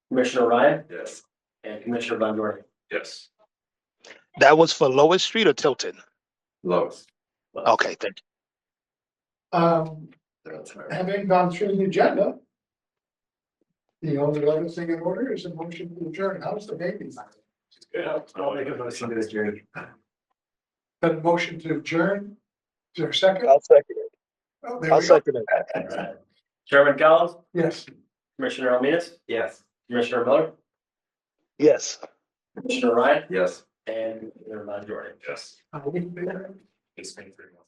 Commissioner Ryan, Yes. and Commissioner Bonjour. Yes. That was for Lower Street or Tilton? Lois. Okay, thank That's right. Having gone through the agenda. The only other thing in order is a motion to adjourn. How's the baby? Yeah. I'll make a motion to adjourn. Got a motion to adjourn? Is there a second? I'll second it. Oh, there I'll we go. second it. Chairman Collins, Yes. Commissioner Ramirez, Yes. Commissioner Miller, Yes. Commissioner Ryan, Yes. and Commissioner Bonjour. Yes. I wouldn't be there. It's been 3 months.